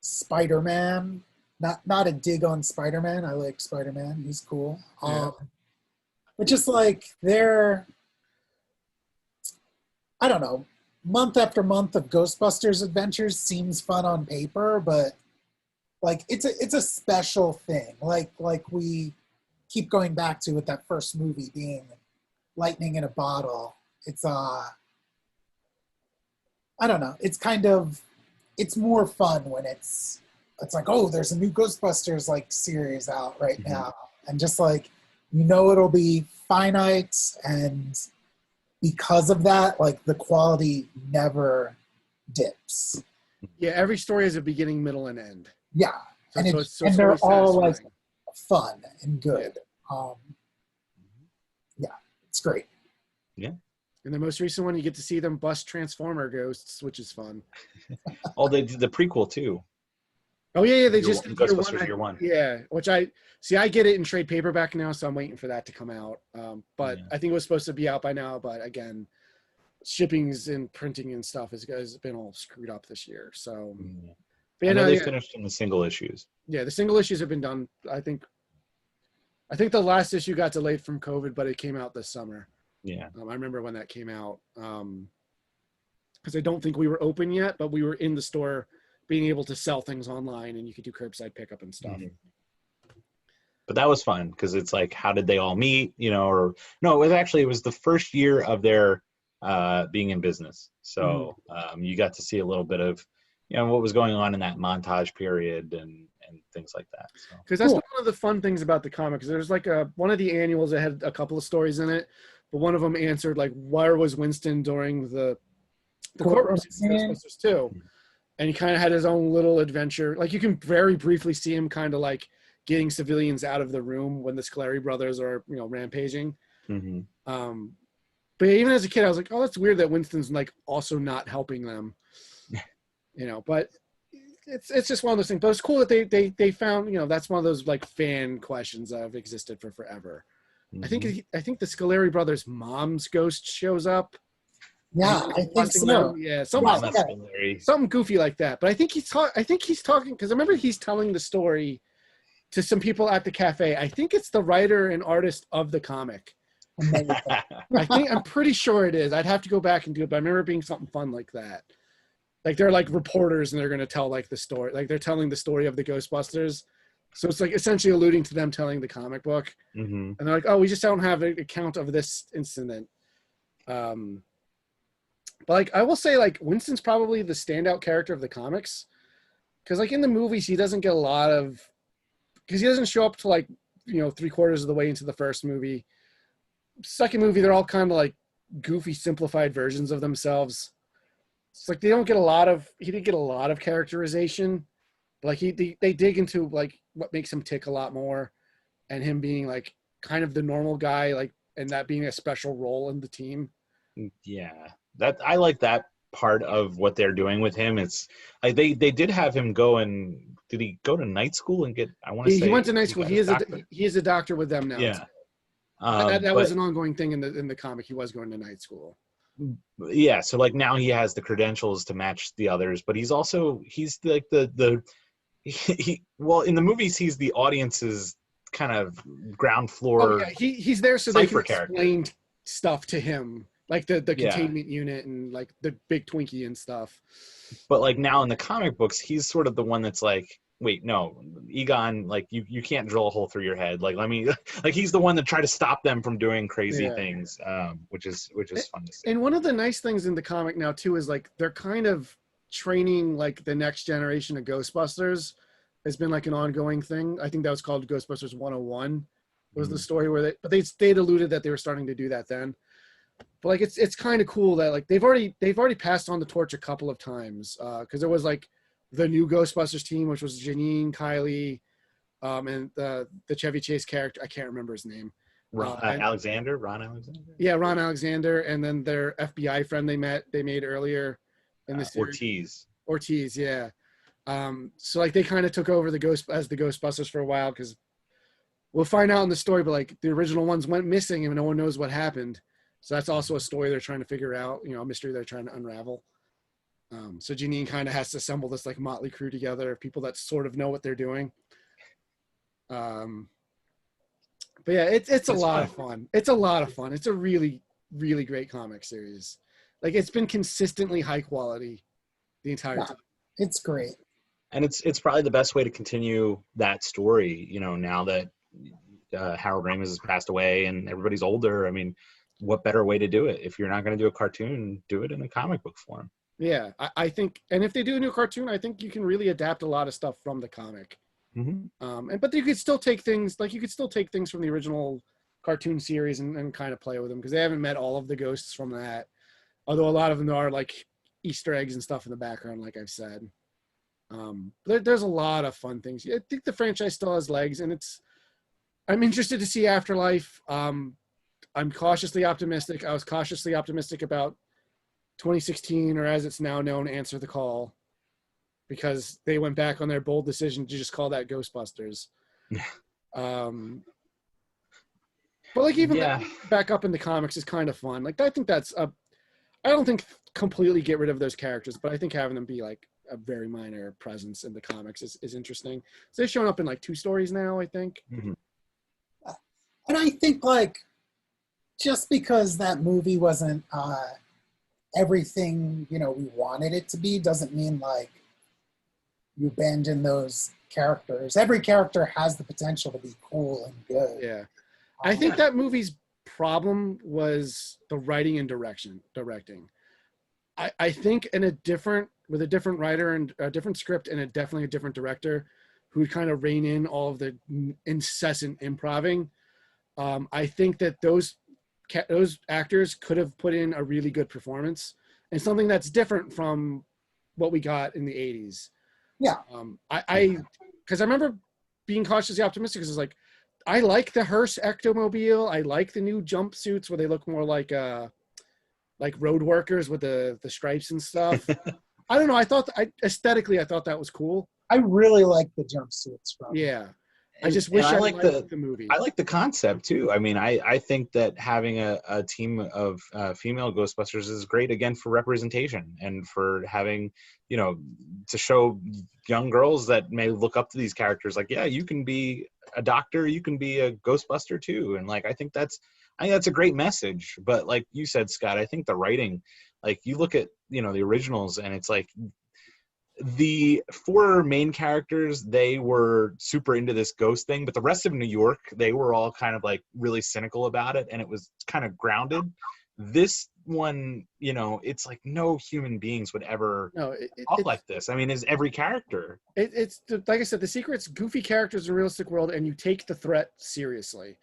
Speaker 2: Spider-Man. Not a dig on Spider-Man. I like Spider-Man. He's cool. But just like they're, I don't know, month after month of Ghostbusters adventures seems fun on paper, but like it's a special thing. Like we keep going back to with that first movie being lightning in a bottle. It's I don't know. It's more fun when it's like, oh, there's a new Ghostbusters like series out right now, and just like it'll be finite, and because of that, like the quality never dips.
Speaker 1: Yeah, every story has a beginning, middle, and end.
Speaker 2: Yeah, and they're all like fun and good. Yeah, it's great.
Speaker 3: Yeah.
Speaker 1: In the most recent one, you get to see them bust Transformer ghosts, which is fun.
Speaker 3: Oh, they did the prequel too.
Speaker 1: Oh yeah, they just did
Speaker 3: Ghostbusters Year One.
Speaker 1: Yeah, which I get it in trade paperback now, so I'm waiting for that to come out. But I think it was supposed to be out by now, but again, shippings and printing and stuff has been all screwed up this year. So,
Speaker 3: I know they finished in the single issues.
Speaker 1: Yeah, the single issues have been done. I think the last issue got delayed from COVID, but it came out this summer.
Speaker 3: Yeah,
Speaker 1: I remember when that came out, because I don't think we were open yet, but we were in the store being able to sell things online, and you could do curbside pickup and stuff.
Speaker 3: But that was fun because it's like, how did they all meet? Or no, it was the first year of their being in business. So you got to see a little bit of what was going on in that montage period and things like that.
Speaker 1: Because that's one of the fun things about the comics. There's like one of the annuals that had a couple of stories in it, but one of them answered like, where was Winston during the courtroom scene in Ghostbusters 2? And he kind of had his own little adventure. Like, you can very briefly see him kind of like getting civilians out of the room when the Scoleri brothers are, rampaging. But even as a kid, I was like, oh, that's weird that Winston's like also not helping them. But it's just one of those things. But it's cool that they found, that's one of those like fan questions that have existed for forever. I think the Scoleri brothers' mom's ghost shows up.
Speaker 2: Yeah, I think so.
Speaker 1: Yeah, something goofy like that. But I think he's talking because I remember he's telling the story to some people at the cafe, I think it's the writer and artist of the comic. I'm pretty sure it is. I'd have to go back and do it, but I remember it being something fun like that. Like they're like reporters and they're going to tell like the story, like they're telling the story of the Ghostbusters. So it's like essentially alluding to them telling the comic book. And they're like, oh, we just don't have an account of this incident. But like, I will say like Winston's probably the standout character of the comics. Cause like in the movies, he doesn't get a lot of, cause he doesn't show up to like, 3/4 of the way into the first movie. Second movie, they're all kind of like goofy, simplified versions of themselves. It's like he didn't get a lot of characterization. Like they dig into like what makes him tick a lot more, and him being like kind of the normal guy, like, and that being a special role in the team.
Speaker 3: Yeah, that I like that part of what they're doing with him. It's like they did have him go and did he go to night school and get? I want to say
Speaker 1: he went to night school. He is a doctor with them now.
Speaker 3: Yeah,
Speaker 1: that was an ongoing thing in the comic. He was going to night school.
Speaker 3: Yeah, so like now he has the credentials to match the others, but he's like well, in the movies he's the audience's kind of ground floor.
Speaker 1: Oh yeah, he's there so they can explain stuff to him, like the containment unit and like the big Twinkie and stuff.
Speaker 3: But like now in the comic books, he's sort of the one that's like, wait, no, Egon, like you can't drill a hole through your head. Like, let me, like he's the one that tried to stop them from doing crazy things, which is fun to see.
Speaker 1: And one of the nice things in the comic now too is like they're kind of training like the next generation of Ghostbusters. Has been like an ongoing thing. I think that was called Ghostbusters 101 was the story where they'd alluded that they were starting to do that then. But like it's kind of cool that like they've already passed on the torch a couple of times because there was like the new Ghostbusters team, which was Janine, Kylie, and the Chevy Chase character. I can't remember his name.
Speaker 3: Ron Alexander.
Speaker 1: Yeah, Ron Alexander, and then their FBI friend they made earlier in the
Speaker 3: series.
Speaker 1: Ortiz, yeah. So like they kind of took over the Ghostbusters for a while because we'll find out in the story, but like the original ones went missing and no one knows what happened. So that's also a story they're trying to figure out, a mystery they're trying to unravel. So Janine kind of has to assemble this like motley crew together of people that sort of know what they're doing. But yeah, it's a lot of fun. It's a lot of fun. It's a really, really great comic series. Like it's been consistently high quality the entire time.
Speaker 2: It's great.
Speaker 3: And it's probably the best way to continue that story, now that Harold Ramis has passed away and everybody's older. I mean, what better way to do it? If you're not going to do a cartoon, do it in a comic book form.
Speaker 1: Yeah, I think, and if they do a new cartoon, I think you can really adapt a lot of stuff from the comic. But you could still take things from the original cartoon series and kind of play with them because they haven't met all of the ghosts from that. Although a lot of them are like Easter eggs and stuff in the background, like I've said. There's a lot of fun things. I think the franchise still has legs, and I'm interested to see Afterlife. I'm cautiously optimistic. I was cautiously optimistic about 2016, or as it's now known, Answer the Call, because they went back on their bold decision to just call that Ghostbusters. But like even back up in the comics is kind of fun. Like I think I don't think completely get rid of those characters, but I think having them be like a very minor presence in the comics is interesting. So they've shown up in like 2 stories now, I think.
Speaker 2: And I think like just because that movie wasn't everything we wanted it to be doesn't mean like you abandon those characters. Every character has the potential to be cool and good.
Speaker 1: Yeah. I think that movie's problem was the writing and directing. I think with a different writer and a different script and definitely a different director who would kind of rein in all of the incessant improving. I think that those actors could have put in a really good performance and something that's different from what we got in the 80s.
Speaker 2: Yeah.
Speaker 1: Because I remember being cautiously optimistic because it's like, I like the Hearst Ectomobile. I like the new jumpsuits where they look more like road workers with the stripes and stuff. I don't know. Aesthetically, I thought that was cool.
Speaker 2: I really like the jumpsuits from.
Speaker 1: Yeah. I just wish I
Speaker 3: like
Speaker 1: liked the movie.
Speaker 3: I like the concept too. I mean, I think that having a team of female Ghostbusters is great, again, for representation and for having, you know, to show young girls that may look up to these characters, like, yeah, you can be a doctor, you can be a Ghostbuster too. And like, I think that's a great message. But like you said, Scott, I think the writing, like you look at, you know, the originals, and it's like, the 4 main characters, they were super into this ghost thing, but the rest of New York, they were all kind of like really cynical about it, and it was kind of grounded. This one, you know, it's like no human beings would ever talk like this. I mean, is every character.
Speaker 1: It's like I said, the secret's goofy characters in a realistic world, and you take the threat seriously.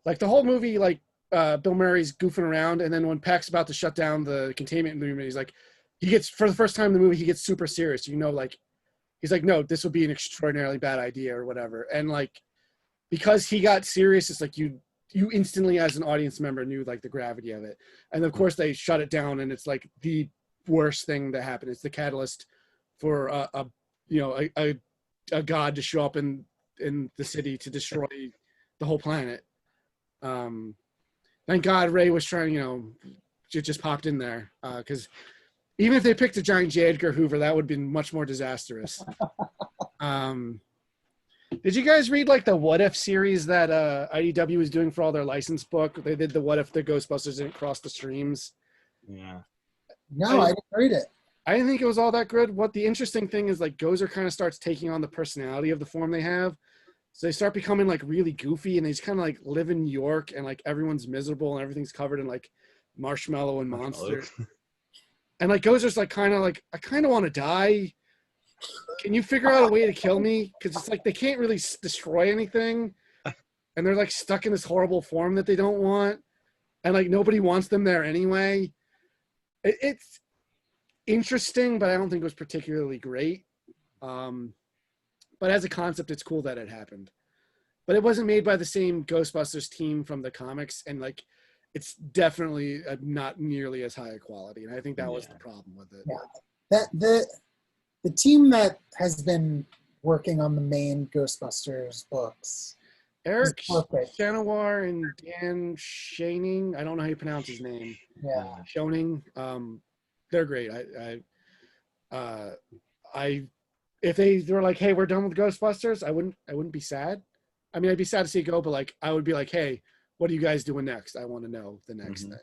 Speaker 1: Like the whole movie, like Bill Murray's goofing around, and then when Peck's about to shut down the containment room, he's like, he gets, for the first time in the movie, he gets super serious. You know, like, he's like, no, this would be an extraordinarily bad idea or whatever. And like, because he got serious, it's like you instantly as an audience member knew like the gravity of it. And of course they shut it down, and it's like the worst thing that happened. It's the catalyst for a god to show up in the city to destroy the whole planet. Thank God Ray was trying, you know, just popped in there, because even if they picked a giant J. Edgar Hoover, that would have been much more disastrous. Did you guys read like the What If series that IDW was doing for all their license book? They did the What If the Ghostbusters didn't cross the streams.
Speaker 3: Yeah.
Speaker 2: No, I didn't read it.
Speaker 1: I didn't think it was all that good. What the interesting thing is, like, Gozer kind of starts taking on the personality of the form they have. So they start becoming like really goofy, and they just kind of like live in New York, and like everyone's miserable and everything's covered in like marshmallow and monster. And like Gozer's like kind of like, I kind of want to die. Can you figure out a way to kill me? Because it's like they can't really destroy anything, and they're like stuck in this horrible form that they don't want, and like nobody wants them there anyway. It's interesting, but I don't think it was particularly great. But as a concept, it's cool that it happened. But it wasn't made by the same Ghostbusters team from the comics, and like it's definitely not nearly as high a quality, and I think that was the problem with it.
Speaker 2: Yeah. The team that has been working on the main Ghostbusters books,
Speaker 1: Eric Shanawar and Dan Schoening, I don't know how you pronounce his name.
Speaker 2: Yeah,
Speaker 1: Schoening, they're great. If they were like, hey, we're done with Ghostbusters, I wouldn't be sad. I mean, I'd be sad to see it go, but like I would be like, hey, what are you guys doing next? I want to know the next thing.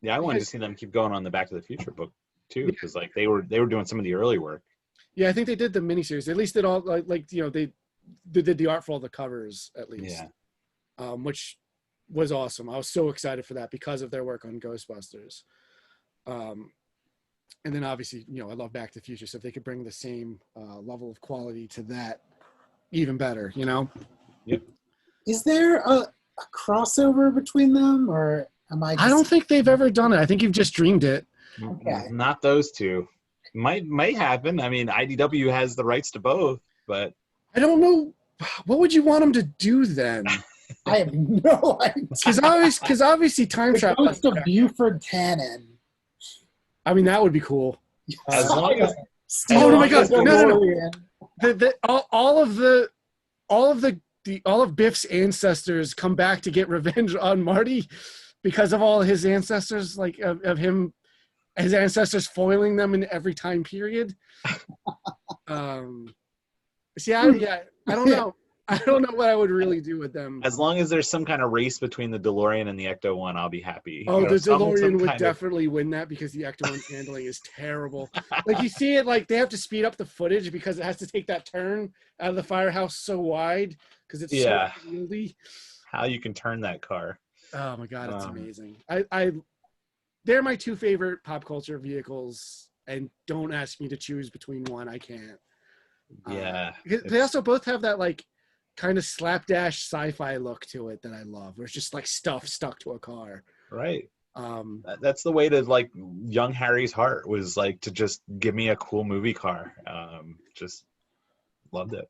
Speaker 3: Yeah, I wanted to see them keep going on the Back to the Future book too, because like they were doing some of the early work.
Speaker 1: Yeah, I think they did the miniseries. At least did all like you know they did the art for all the covers at least, which was awesome. I was so excited for that because of their work on Ghostbusters. And then obviously, you know, I love Back to the Future, so if they could bring the same level of quality to that, even better, you know?
Speaker 3: Yep.
Speaker 2: Is there a crossover between them, or am I?
Speaker 1: I don't think they've ever done it. I think you've just dreamed it.
Speaker 2: Okay.
Speaker 3: Not those two. Might happen. I mean, IDW has the rights to both, but
Speaker 1: I don't know. What would you want them to do then?
Speaker 2: I have no idea.
Speaker 1: Because obviously time travel.
Speaker 2: Ghost of Buford Cannon.
Speaker 1: I mean, that would be cool.
Speaker 3: as long as
Speaker 1: Oh my God! No. All of Biff's ancestors come back to get revenge on Marty because of all his ancestors, like of him, his ancestors foiling them in every time period. I don't know. I don't know what I would really do with them.
Speaker 3: as long as there's some kind of race between the DeLorean and the Ecto-1, I'll be happy.
Speaker 1: Oh,
Speaker 3: You know,
Speaker 1: the
Speaker 3: some
Speaker 1: DeLorean would
Speaker 3: kind of-
Speaker 1: definitely win that because the Ecto-1's handling is terrible. Like you see it, like they have to speed up the footage because it has to take that turn out of the firehouse so wide because it's so wieldy.
Speaker 3: How you can turn that car.
Speaker 1: Oh my God, it's amazing. They're my two favorite pop culture vehicles, and don't ask me to choose between one. I can't.
Speaker 3: Yeah.
Speaker 1: They also both have that like kind of slapdash sci-fi look to it that I love, where it's just like stuff stuck to a car.
Speaker 3: Right. That's the way to like young Harry's heart was like to just give me a cool movie car. Just loved it.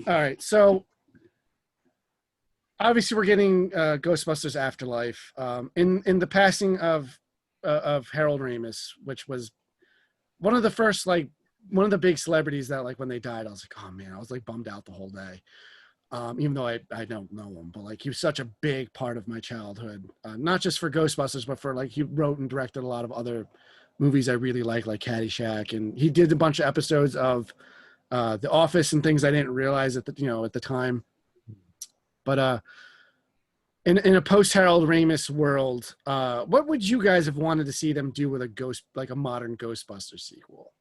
Speaker 1: All right, so obviously we're getting Ghostbusters Afterlife in the passing of Harold Ramis, which was one of the first like one of the big celebrities that like when they died, I was like, oh man, I was like bummed out the whole day. Even though I don't know him, but like he was such a big part of my childhood, not just for Ghostbusters, but for like he wrote and directed a lot of other movies I really like Caddyshack, and he did a bunch of episodes of The Office and things I didn't realize at the time. But in a post-Harold Ramis world, what would you guys have wanted to see them do with a modern Ghostbusters sequel?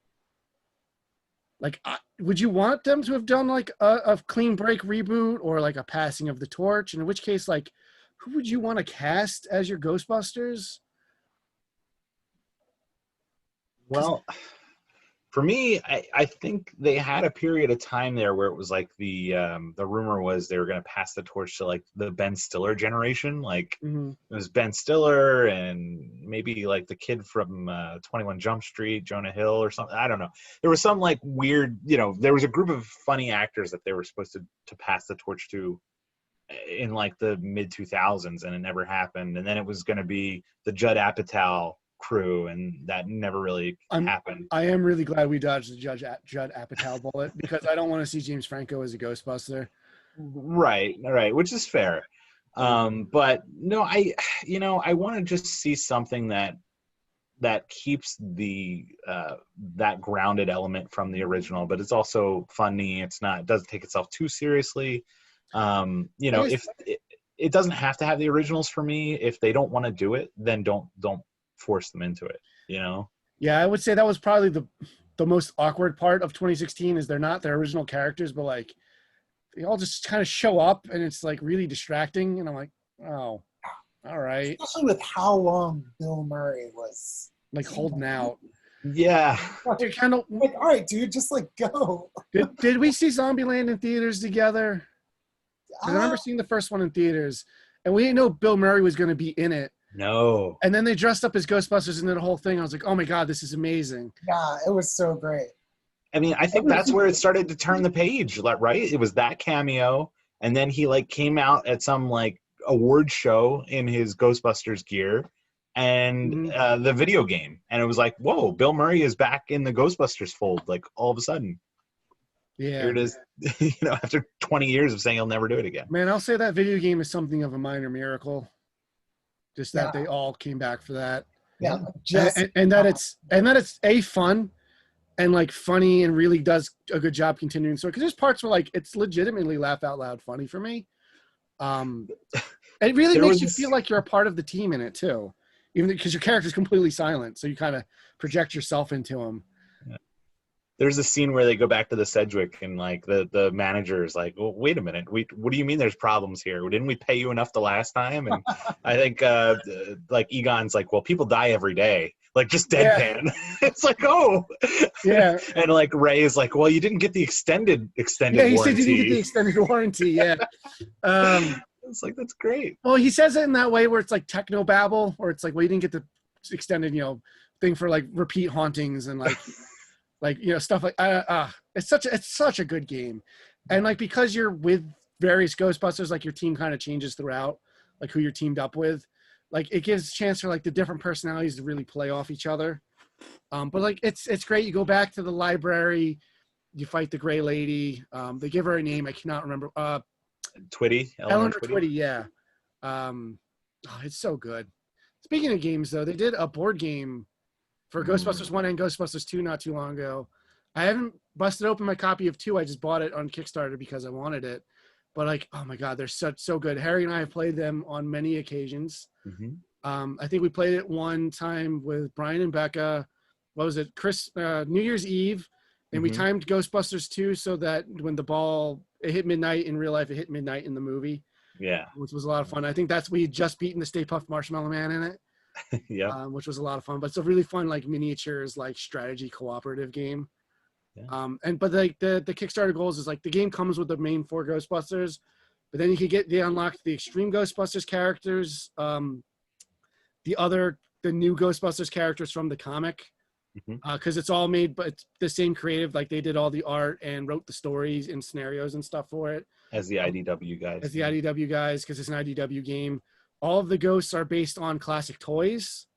Speaker 1: Like, would you want them to have done like a clean break reboot or like a passing of the torch? And in which case, like, who would you want to cast as your Ghostbusters?
Speaker 3: Well, for me, I think they had a period of time there where it was like the rumor was they were going to pass the torch to like the Ben Stiller generation. Like it was Ben Stiller and maybe like the kid from 21 Jump Street, Jonah Hill or something. I don't know. There was some like weird, there was a group of funny actors that they were supposed to pass the torch to in like the mid 2000s, and it never happened. And then it was going to be the Judd Apatow crew, and that never really happened.
Speaker 1: I am really glad we dodged the Judd Apatow bullet because I don't want to see James Franco as a Ghostbuster.
Speaker 3: Right, which is fair. But no, I want to just see something that keeps the that grounded element from the original, but it's also funny. It doesn't take itself too seriously. If it doesn't have to have the originals for me. If they don't want to do it, then don't force them into it.
Speaker 1: Yeah, I would say that was probably the most awkward part of 2016 is they're not their original characters, but like they all just kind of show up and it's like really distracting, and I'm like, oh, all right.
Speaker 2: Especially with how long Bill Murray was
Speaker 1: like holding out.
Speaker 3: Yeah.
Speaker 1: You're kind of
Speaker 2: like, all right, dude, just like go.
Speaker 1: Did we see Zombieland in theaters together? I remember seeing the first one in theaters, and we didn't know Bill Murray was going to be in it.
Speaker 3: No.
Speaker 1: And then they dressed up as Ghostbusters and did the whole thing. I was like, oh my God, this is amazing.
Speaker 2: Yeah, it was so great.
Speaker 3: I mean, I think that's where it started to turn the page, right? It was that cameo, and then he like came out at some like award show in his Ghostbusters gear and the video game. And it was like, whoa, Bill Murray is back in the Ghostbusters fold, like all of a sudden.
Speaker 1: Yeah.
Speaker 3: Here it is, after 20 years of saying he'll never do it again.
Speaker 1: Man, I'll say that video game is something of a minor miracle. Just that they all came back for that.
Speaker 2: Yeah.
Speaker 1: And that it's a fun and like funny and really does a good job continuing story. Because there's parts where like it's legitimately laugh out loud funny for me. It really makes you feel like you're a part of the team in it too, even because your character's completely silent, so you kind of project yourself into him.
Speaker 3: There's a scene where they go back to the Sedgwick and like the manager is like, well, wait a minute. What do you mean there's problems here? Didn't we pay you enough the last time? And I think like Egon's like, well, people die every day. Like just deadpan. Yeah. It's like, oh. Yeah. And like Ray is like, well, you didn't get the extended warranty.
Speaker 1: Yeah, he said you didn't get the extended warranty. Yeah.
Speaker 3: It's like, that's great.
Speaker 1: Well, he says it in that way where it's like techno babble, where it's like, well, you didn't get the extended, thing for like repeat hauntings and like, stuff like it's such a good game. And like because you're with various Ghostbusters, like your team kind of changes throughout, like who you're teamed up with. Like it gives a chance for like the different personalities to really play off each other. But like it's great. You go back to the library, you fight the gray lady. They give her a name, I cannot remember.
Speaker 3: Twitty.
Speaker 1: Eleanor Twitty, yeah. It's so good. Speaking of games though, they did a board game for Ghostbusters 1 and Ghostbusters 2 not too long ago. I haven't busted open my copy of 2. I just bought it on Kickstarter because I wanted it. But like, oh my God, they're so good. Harry and I have played them on many occasions. I think we played it one time with Brian and Becca. What was it? New Year's Eve. And we timed Ghostbusters 2 so that when the ball, it hit midnight in real life, it hit midnight in the movie.
Speaker 3: Yeah.
Speaker 1: Which was a lot of fun. I think we had just beaten the Stay Puft Marshmallow Man in it.
Speaker 3: Yeah.
Speaker 1: Which was a lot of fun, but it's a really fun like miniatures like strategy cooperative game. But like the Kickstarter goals is like the game comes with the main 4 Ghostbusters, but then you could unlock the Extreme Ghostbusters characters, the new Ghostbusters characters from the comic, because it's all made but it's the same creative, like they did all the art and wrote the stories and scenarios and stuff for it
Speaker 3: as the IDW guys
Speaker 1: because it's an IDW game. All of the ghosts are based on classic toys.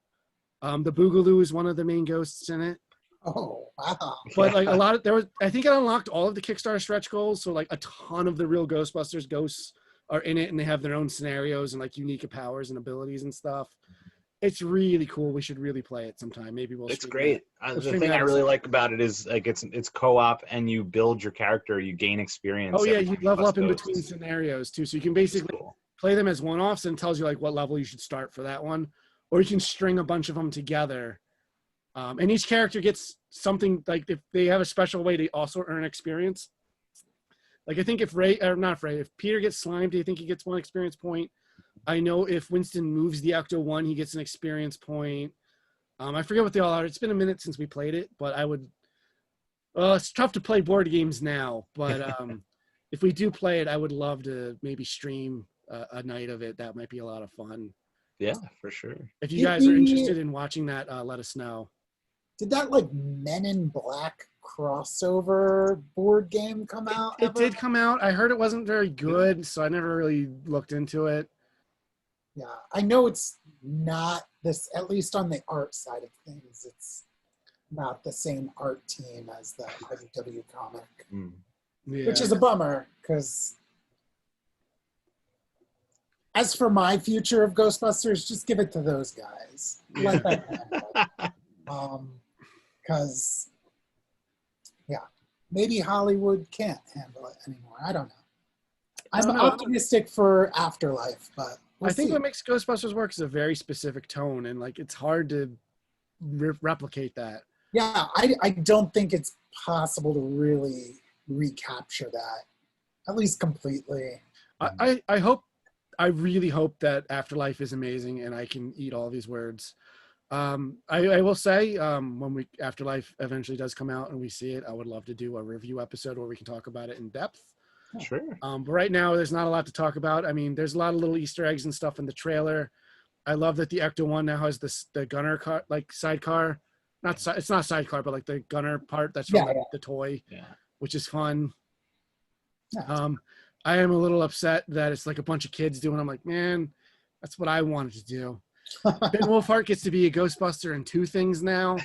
Speaker 1: The Boogaloo is one of the main ghosts in it.
Speaker 2: Oh, wow.
Speaker 1: But like a lot of I think it unlocked all of the Kickstarter stretch goals. So like a ton of the real Ghostbusters ghosts are in it, and they have their own scenarios and like unique powers and abilities and stuff. It's really cool. We should really play it sometime. Maybe we'll.
Speaker 3: It's great.
Speaker 1: We'll
Speaker 3: The thing I really like about it is like it's co-op, and you build your character, you gain experience.
Speaker 1: Oh yeah,
Speaker 3: every
Speaker 1: you
Speaker 3: time
Speaker 1: level
Speaker 3: bust
Speaker 1: up in
Speaker 3: ghosts.
Speaker 1: between scenarios too, so you can basically play them as one-offs and tells you like what level you should start for that one, or you can string a bunch of them together. And each character gets something, like if they have a special way to also earn experience. Like I think if if Peter gets slimed, I think he gets 1 experience point. I know if Winston moves the Ecto-1, he gets an experience point. I forget what they all are. It's been a minute since we played it, but I would. It's tough to play board games now, but if we do play it, I would love to maybe stream a night of it. That might be a lot of fun.
Speaker 3: Yeah, for sure.
Speaker 1: If you guys are interested in watching that, let us know.
Speaker 2: Did that like Men in Black crossover board game come out?
Speaker 1: It did come out. I heard it wasn't very good, so I never really looked into it.
Speaker 2: Yeah, I know it's not this, at least on the art side of things, it's not the same art team as the IDW comic, which is a bummer, because as for my future of Ghostbusters, just give it to those guys. Let them handle it. Because, yeah, maybe Hollywood can't handle it anymore. I don't know. I'm optimistic for Afterlife, but we'll
Speaker 1: I think
Speaker 2: see.
Speaker 1: what makes Ghostbusters work is a very specific tone, and like it's hard to replicate that.
Speaker 2: Yeah, I don't think it's possible to really recapture that, at least completely.
Speaker 1: I really hope that Afterlife is amazing, and I can eat all these words. I will say, when Afterlife eventually does come out and we see it, I would love to do a review episode where we can talk about it in depth.
Speaker 3: Sure.
Speaker 1: But right now, there's not a lot to talk about. I mean, there's a lot of little Easter eggs and stuff in the trailer. I love that the Ecto-1 now has the gunner car, like sidecar. It's not sidecar, but like the gunner part that's from the toy, which is fun.
Speaker 2: Yeah.
Speaker 1: I am a little upset that it's like a bunch of kids doing. I'm like, man, that's what I wanted to do. Ben Wolfhard gets to be a Ghostbuster in 2 things now.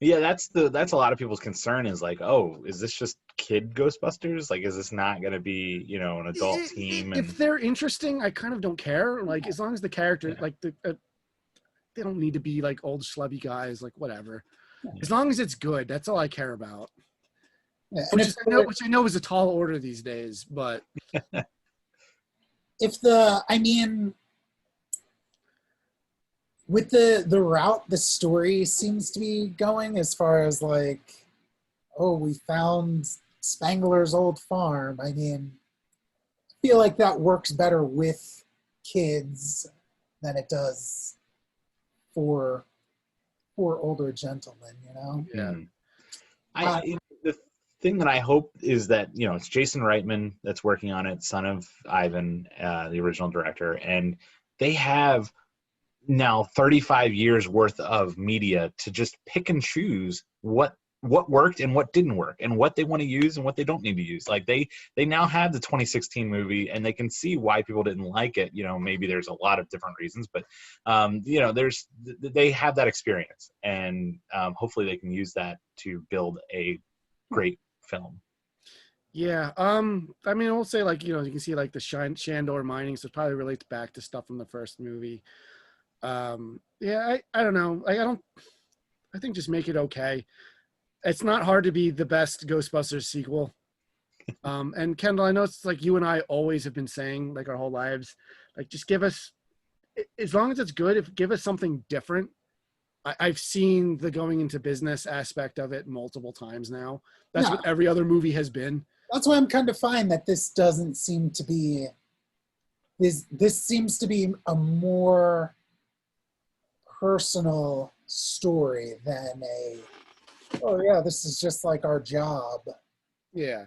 Speaker 3: Yeah, that's a lot of people's concern is like, oh, is this just kid Ghostbusters? Like, is this not going to be, an adult team?
Speaker 1: If they're interesting, I kind of don't care. Like, as long as the character, like they don't need to be like old schlubby guys, like whatever. As long as it's good, that's all I care about.
Speaker 2: Yeah,
Speaker 1: which I know is a tall order these days, but
Speaker 2: with the route the story seems to be going, as far as like, oh, we found Spangler's old farm. I mean, I feel like that works better with kids than it does for older gentlemen,
Speaker 1: Yeah.
Speaker 3: The thing that I hope is that, it's Jason Reitman that's working on it, son of Ivan, the original director, and they have now 35 years worth of media to just pick and choose what worked and what didn't work, and what they want to use and what they don't need to use. Like they now have the 2016 movie, and they can see why people didn't like it. Maybe there's a lot of different reasons, but they have that experience, and hopefully they can use that to build a great film.
Speaker 1: Yeah. I mean, I'll say like, you can see like the Shandor mining, so it probably relates back to stuff from the first movie. I don't know. I think just make it okay. It's not hard to be the best Ghostbusters sequel. And Kendall, I know it's like you and I always have been saying like our whole lives, like just give us, as long as it's good, give us something different. I've seen the going into business aspect of it multiple times now. That's what every other movie has been.
Speaker 2: That's why I'm kind of fine that this doesn't seem to be, this seems to be a more personal story than this is just like our job.
Speaker 1: Yeah.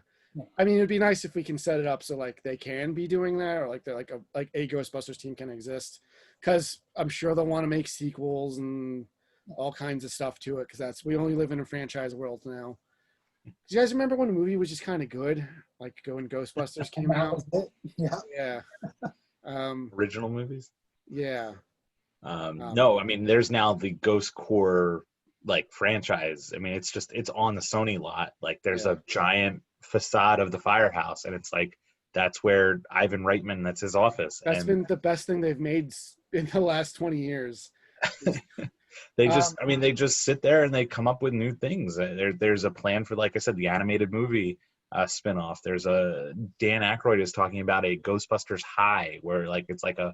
Speaker 1: I mean, it'd be nice if we can set it up so like they can be doing that, or like they're like a Ghostbusters team can exist, because I'm sure they'll want to make sequels and all kinds of stuff to it, because we only live in a franchise world now. Do you guys remember when the movie was just kind of good, like when Ghostbusters came out? Yeah.
Speaker 3: Original movies.
Speaker 1: Yeah.
Speaker 3: No, I mean, there's now the Ghost Core like franchise. I mean, it's on the Sony lot. Like there's
Speaker 1: Yeah.
Speaker 3: a giant facade of the firehouse, and it's like that's where Ivan Reitman, that's his office.
Speaker 1: That's
Speaker 3: And
Speaker 1: been the best thing they've made in the last 20 years.
Speaker 3: they just, I mean, they just sit there and they come up with new things. There's a plan for, like I said, the animated movie spinoff. There's a Dan Aykroyd is talking about a Ghostbusters High, where like it's like a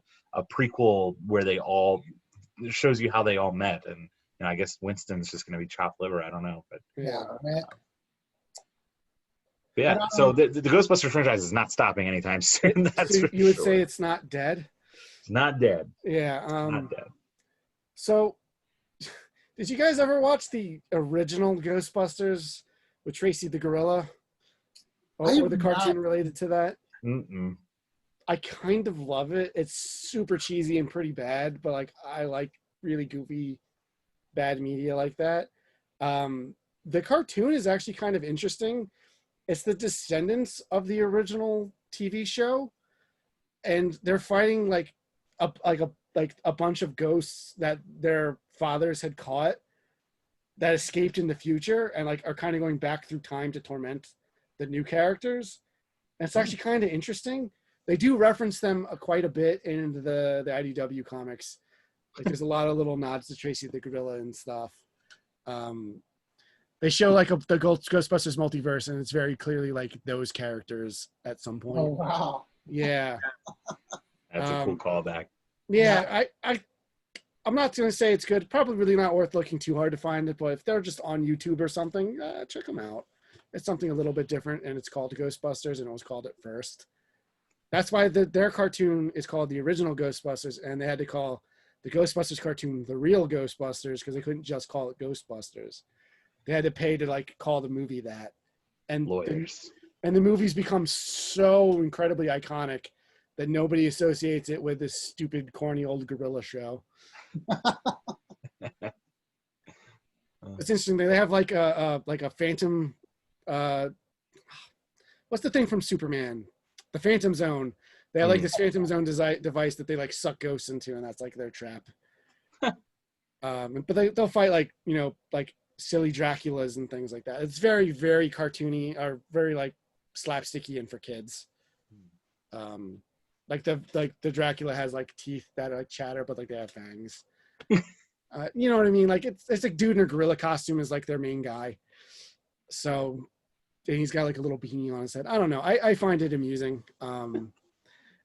Speaker 3: prequel where they all, it shows you how they all met. And you know, I guess Winston's just going to be chopped liver. I don't know, but
Speaker 2: Yeah, right.
Speaker 3: yeah. So the Ghostbusters franchise is not stopping anytime soon. That's
Speaker 1: So
Speaker 3: for
Speaker 1: you would
Speaker 3: sure.
Speaker 1: say it's not dead?
Speaker 3: It's not dead.
Speaker 1: Yeah.
Speaker 3: Not dead.
Speaker 1: So did you guys ever watch the original Ghostbusters with Tracy the Gorilla? Or the cartoon related to that?
Speaker 3: Mm-mm.
Speaker 1: I kind of love it. It's super cheesy and pretty bad, but like I like really goofy, bad media like that. The cartoon is actually kind of interesting. It's the descendants of the original TV show, and they're fighting like a bunch of ghosts that their fathers had caught that escaped in the future and like are kind of going back through time to torment the new characters. And it's actually kind of interesting. They do reference them quite a bit in the IDW comics. Like there's a lot of little nods to Tracy the Gorilla and stuff. They show like the Ghostbusters multiverse, and it's very clearly like those characters at some point.
Speaker 2: Oh wow.
Speaker 1: Yeah.
Speaker 3: That's a cool callback.
Speaker 1: Yeah, I'm not going to say it's good. Probably really not worth looking too hard to find it, but if they're just on YouTube or something, check them out. It's something a little bit different, and it's called Ghostbusters, and it was called it first. That's why their cartoon is called the original Ghostbusters, and they had to call the Ghostbusters cartoon the real Ghostbusters because they couldn't just call it Ghostbusters. They had to pay to like call the movie that. And
Speaker 3: Lawyers.
Speaker 1: And the movie's become so incredibly iconic that nobody associates it with this stupid, corny old gorilla show. It's interesting. They have like a phantom. What's the thing from Superman? The Phantom Zone. They have like this Phantom Zone device that they like suck ghosts into, and that's like their trap. But they'll fight like, you know, like silly Draculas and things like that. It's very, very cartoony, or very like slapsticky and for kids. Like the Dracula has like teeth that like chatter, but like they have fangs. You know what I mean? Like it's like dude in a gorilla costume is like their main guy. So, and he's got like a little beanie on his head. I don't know. I find it amusing.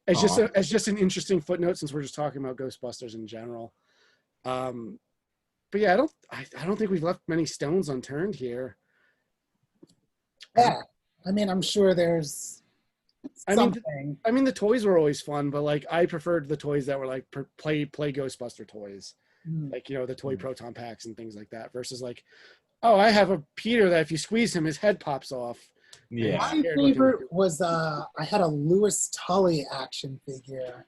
Speaker 1: It's just an interesting footnote since we're just talking about Ghostbusters in general. But yeah, I don't think we've left many stones unturned here.
Speaker 2: Yeah, I mean, I'm sure there's something.
Speaker 1: I mean, the toys were always fun, but like I preferred the toys that were like play Ghostbuster toys, like, you know, the toy Proton Packs and things like that. Versus like, oh, I have a Peter that if you squeeze him, his head pops off.
Speaker 3: Yeah.
Speaker 2: My favorite was I had a Louis Tully action figure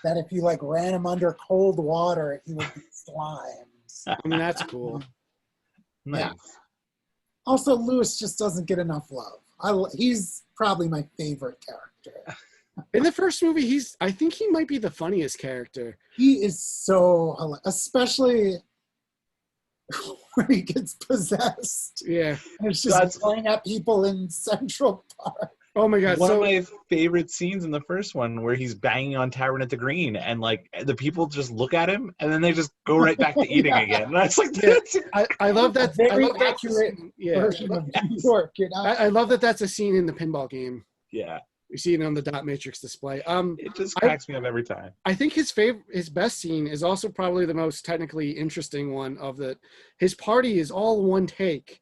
Speaker 2: that if you like ran him under cold water, he would be slimed.
Speaker 1: I mean, that's cool.
Speaker 3: Nice.
Speaker 2: Yeah. Also, Louis just doesn't get enough love. He's probably my favorite character.
Speaker 1: In the first movie, I think he might be the funniest character.
Speaker 2: He is so hilarious, especially when he gets possessed.
Speaker 1: Yeah.
Speaker 2: And it's just going at people in Central Park.
Speaker 1: Oh my God.
Speaker 3: One of my favorite scenes in the first one where he's banging on Tyrant at the Green and like the people just look at him and then they just go right back to eating again. And that's like,
Speaker 1: I love that.
Speaker 2: Very
Speaker 1: I love
Speaker 2: accurate version of New York, you know?
Speaker 1: I love that that's a scene in the pinball game.
Speaker 3: Yeah.
Speaker 1: We see it on the dot matrix display.
Speaker 3: It just cracks me up every time.
Speaker 1: I think his best scene is also probably the most technically interesting one of his party is all one take.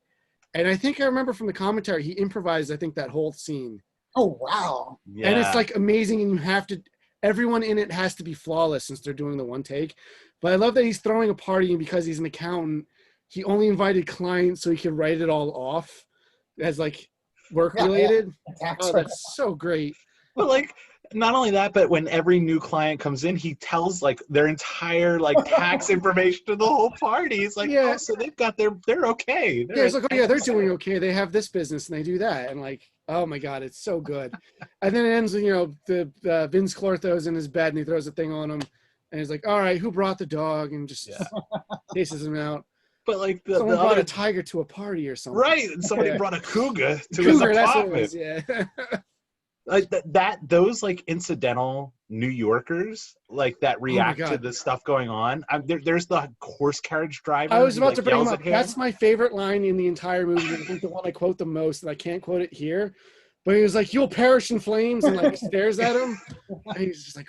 Speaker 1: And I think I remember from the commentary, he improvised, I think, that whole scene.
Speaker 2: Oh, wow.
Speaker 3: Yeah.
Speaker 1: And it's like amazing, and everyone in it has to be flawless since they're doing the one take. But I love that he's throwing a party, and because he's an accountant, he only invited clients so he could write it all off as like work related.
Speaker 2: Yeah.
Speaker 1: Oh, that's so great.
Speaker 3: But like, not only that, but when every new client comes in, he tells like their entire like tax information to the whole party. It's like,
Speaker 1: Yeah.
Speaker 3: oh, so they're okay.
Speaker 1: Yeah, it's like, oh yeah, they're doing okay. They have this business and they do that, and like, oh my God, it's so good. And then it ends with, you know, the Vince Clortho's in his bed and he throws a thing on him, and he's like, all right, who brought the dog, and just chases him out.
Speaker 3: But like
Speaker 1: someone
Speaker 3: the
Speaker 1: brought
Speaker 3: other
Speaker 1: a tiger to a party or something.
Speaker 3: right, somebody
Speaker 1: Yeah.
Speaker 3: brought a cougar to his
Speaker 1: Cougar, that's what it
Speaker 3: apartment.
Speaker 1: was, yeah.
Speaker 3: Like those like incidental New Yorkers like that react to
Speaker 1: God.
Speaker 3: the stuff going on. There's the horse carriage driver.
Speaker 1: I was
Speaker 3: who,
Speaker 1: about
Speaker 3: like,
Speaker 1: to bring him
Speaker 3: yells
Speaker 1: up.
Speaker 3: at him.
Speaker 1: That's my favorite line in the entire movie. I think the one I quote the most, and I can't quote it here. But he was like, "You'll perish in flames," and like stares at him. And he's just like,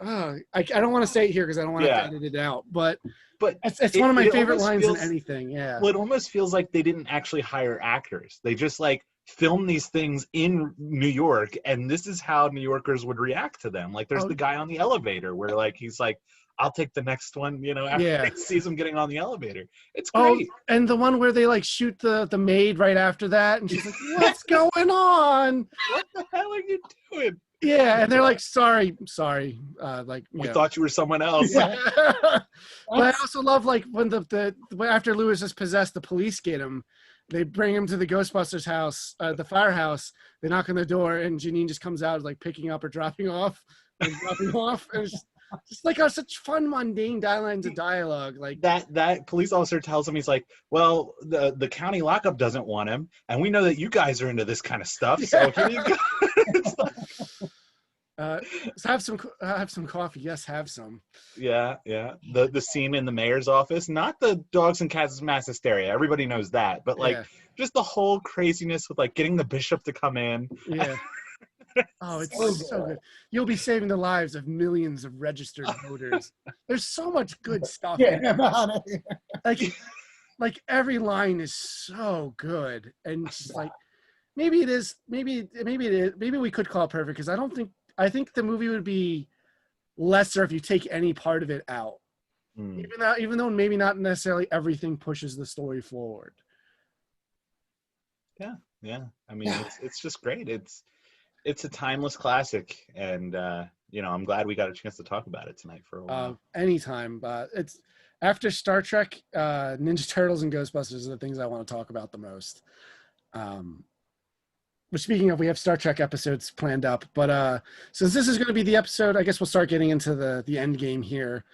Speaker 1: "Oh, I don't want to say it here because I don't want to have to edit it out." But it's one of my favorite lines in anything. Yeah.
Speaker 3: Well, it almost feels like they didn't actually hire actors. They just like film these things in New York, and this is how New Yorkers would react to them. Like there's the guy on the elevator where like he's like, I'll take the next one, after he sees him getting on the elevator. It's great.
Speaker 1: Oh, and the one where they like shoot the maid right after that, and she's like, "What's going on?
Speaker 3: What the hell are you doing?"
Speaker 1: Yeah, and they're like, sorry.
Speaker 3: We thought you were someone else.
Speaker 1: Yeah. But I also love like when the after Lewis is possessed, the police get him. They bring him to the Ghostbusters house, the firehouse. They knock on the door, and Janine just comes out like picking up or dropping off. And it's just like such fun, mundane lines of dialogue. Like
Speaker 3: that police officer tells him, he's like, "Well, the county lockup doesn't want him, and we know that you guys are into this kind of stuff. So here you go."
Speaker 1: So have some coffee. Yes, have some.
Speaker 3: Yeah. The scene in the mayor's office, not the dogs and cats mass hysteria. Everybody knows that, but like just the whole craziness with like getting the bishop to come in.
Speaker 1: Yeah. Oh, it's so good. You'll be saving the lives of millions of registered voters. There's so much good stuff. Like every line is so good, and just like maybe we could call it perfect because I think the movie would be lesser if you take any part of it out. Even though maybe not necessarily everything pushes the story forward.
Speaker 3: Yeah. I mean, it's just great. It's a timeless classic, and I'm glad we got a chance to talk about it tonight for a while.
Speaker 1: Anytime. It's after Star Trek, Ninja Turtles, and Ghostbusters are the things I want to talk about the most. But speaking of, we have Star Trek episodes planned up, but since this is going to be the episode, I guess we'll start getting into the end game here.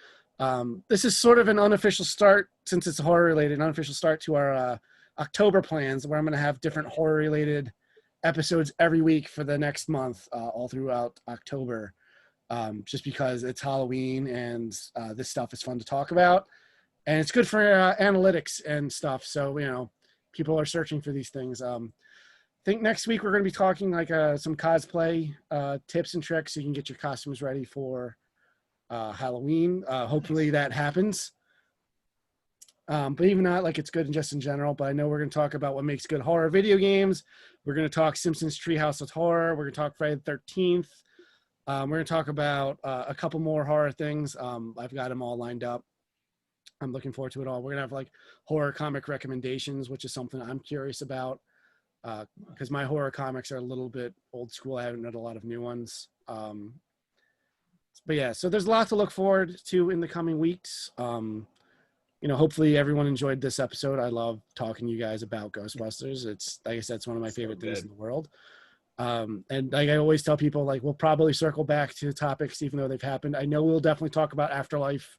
Speaker 1: This is sort of an unofficial start, since it's horror related, an unofficial start to our October plans, where I'm going to have different horror related episodes every week for the next month, all throughout October, just because it's Halloween and this stuff is fun to talk about, and it's good for analytics and stuff. So people are searching for these things. I think next week we're going to be talking like some cosplay tips and tricks so you can get your costumes ready for Halloween. Hopefully that happens. But even not, like, it's good just in general. But I know we're going to talk about what makes good horror video games. We're going to talk Simpsons Treehouse of Horror. We're going to talk Friday the 13th. We're going to talk about a couple more horror things. I've got them all lined up. I'm looking forward to it all. We're going to have like horror comic recommendations, which is something I'm curious about. Because my horror comics are a little bit old school. I haven't read a lot of new ones. But yeah, so there's a lot to look forward to in the coming weeks. Hopefully everyone enjoyed this episode. I love talking to you guys about Ghostbusters. It's, like I said, it's one of my favorite things in the world. And like I always tell people, like, we'll probably circle back to topics even though they've happened. I know we'll definitely talk about Afterlife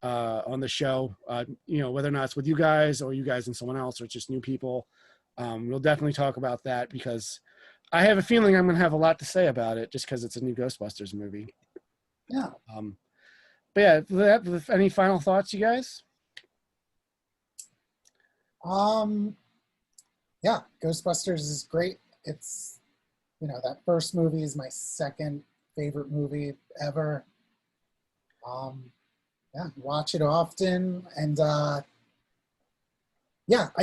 Speaker 1: on the show, whether or not it's with you guys or you guys and someone else or just new people. We'll definitely talk about that because I have a feeling I'm going to have a lot to say about it just because it's a new Ghostbusters movie.
Speaker 2: Yeah.
Speaker 1: But yeah, any final thoughts, you guys?
Speaker 2: Yeah, Ghostbusters is great. It's, that first movie is my second favorite movie ever. Watch it often, and I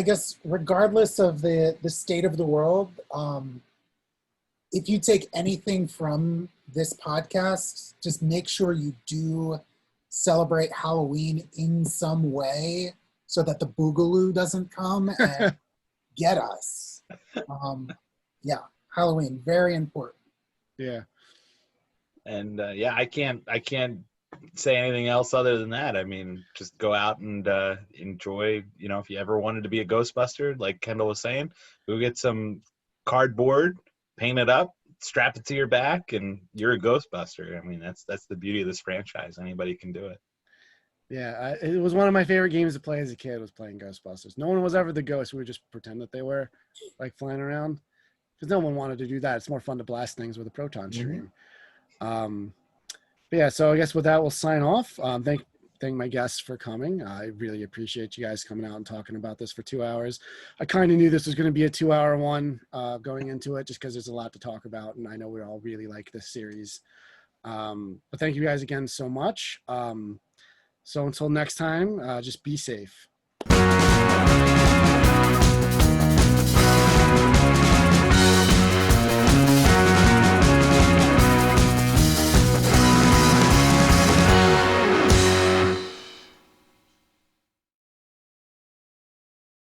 Speaker 2: guess regardless of the state of the world, if you take anything from this podcast, just make sure you do celebrate Halloween in some way so that the Boogaloo doesn't come and get us. Halloween, very important.
Speaker 1: Yeah.
Speaker 3: And I can't say anything else other than that. I mean, just go out and enjoy. If you ever wanted to be a Ghostbuster, like Kendall was saying, go get some cardboard, paint it up, strap it to your back, and you're a Ghostbuster. I mean, that's the beauty of this franchise. Anybody can do it.
Speaker 1: Yeah, it was one of my favorite games to play as a kid, was playing Ghostbusters. No one was ever the ghost. We would just pretend that they were, like, flying around. Because no one wanted to do that. It's more fun to blast things with a proton stream. But yeah, so I guess with that, we'll sign off. Thank my guests for coming. I really appreciate you guys coming out and talking about this for 2 hours. I kind of knew this was going to be a 2-hour one going into it, just because there's a lot to talk about, and I know we all really like this series. But thank you guys again so much. So until next time, just be safe.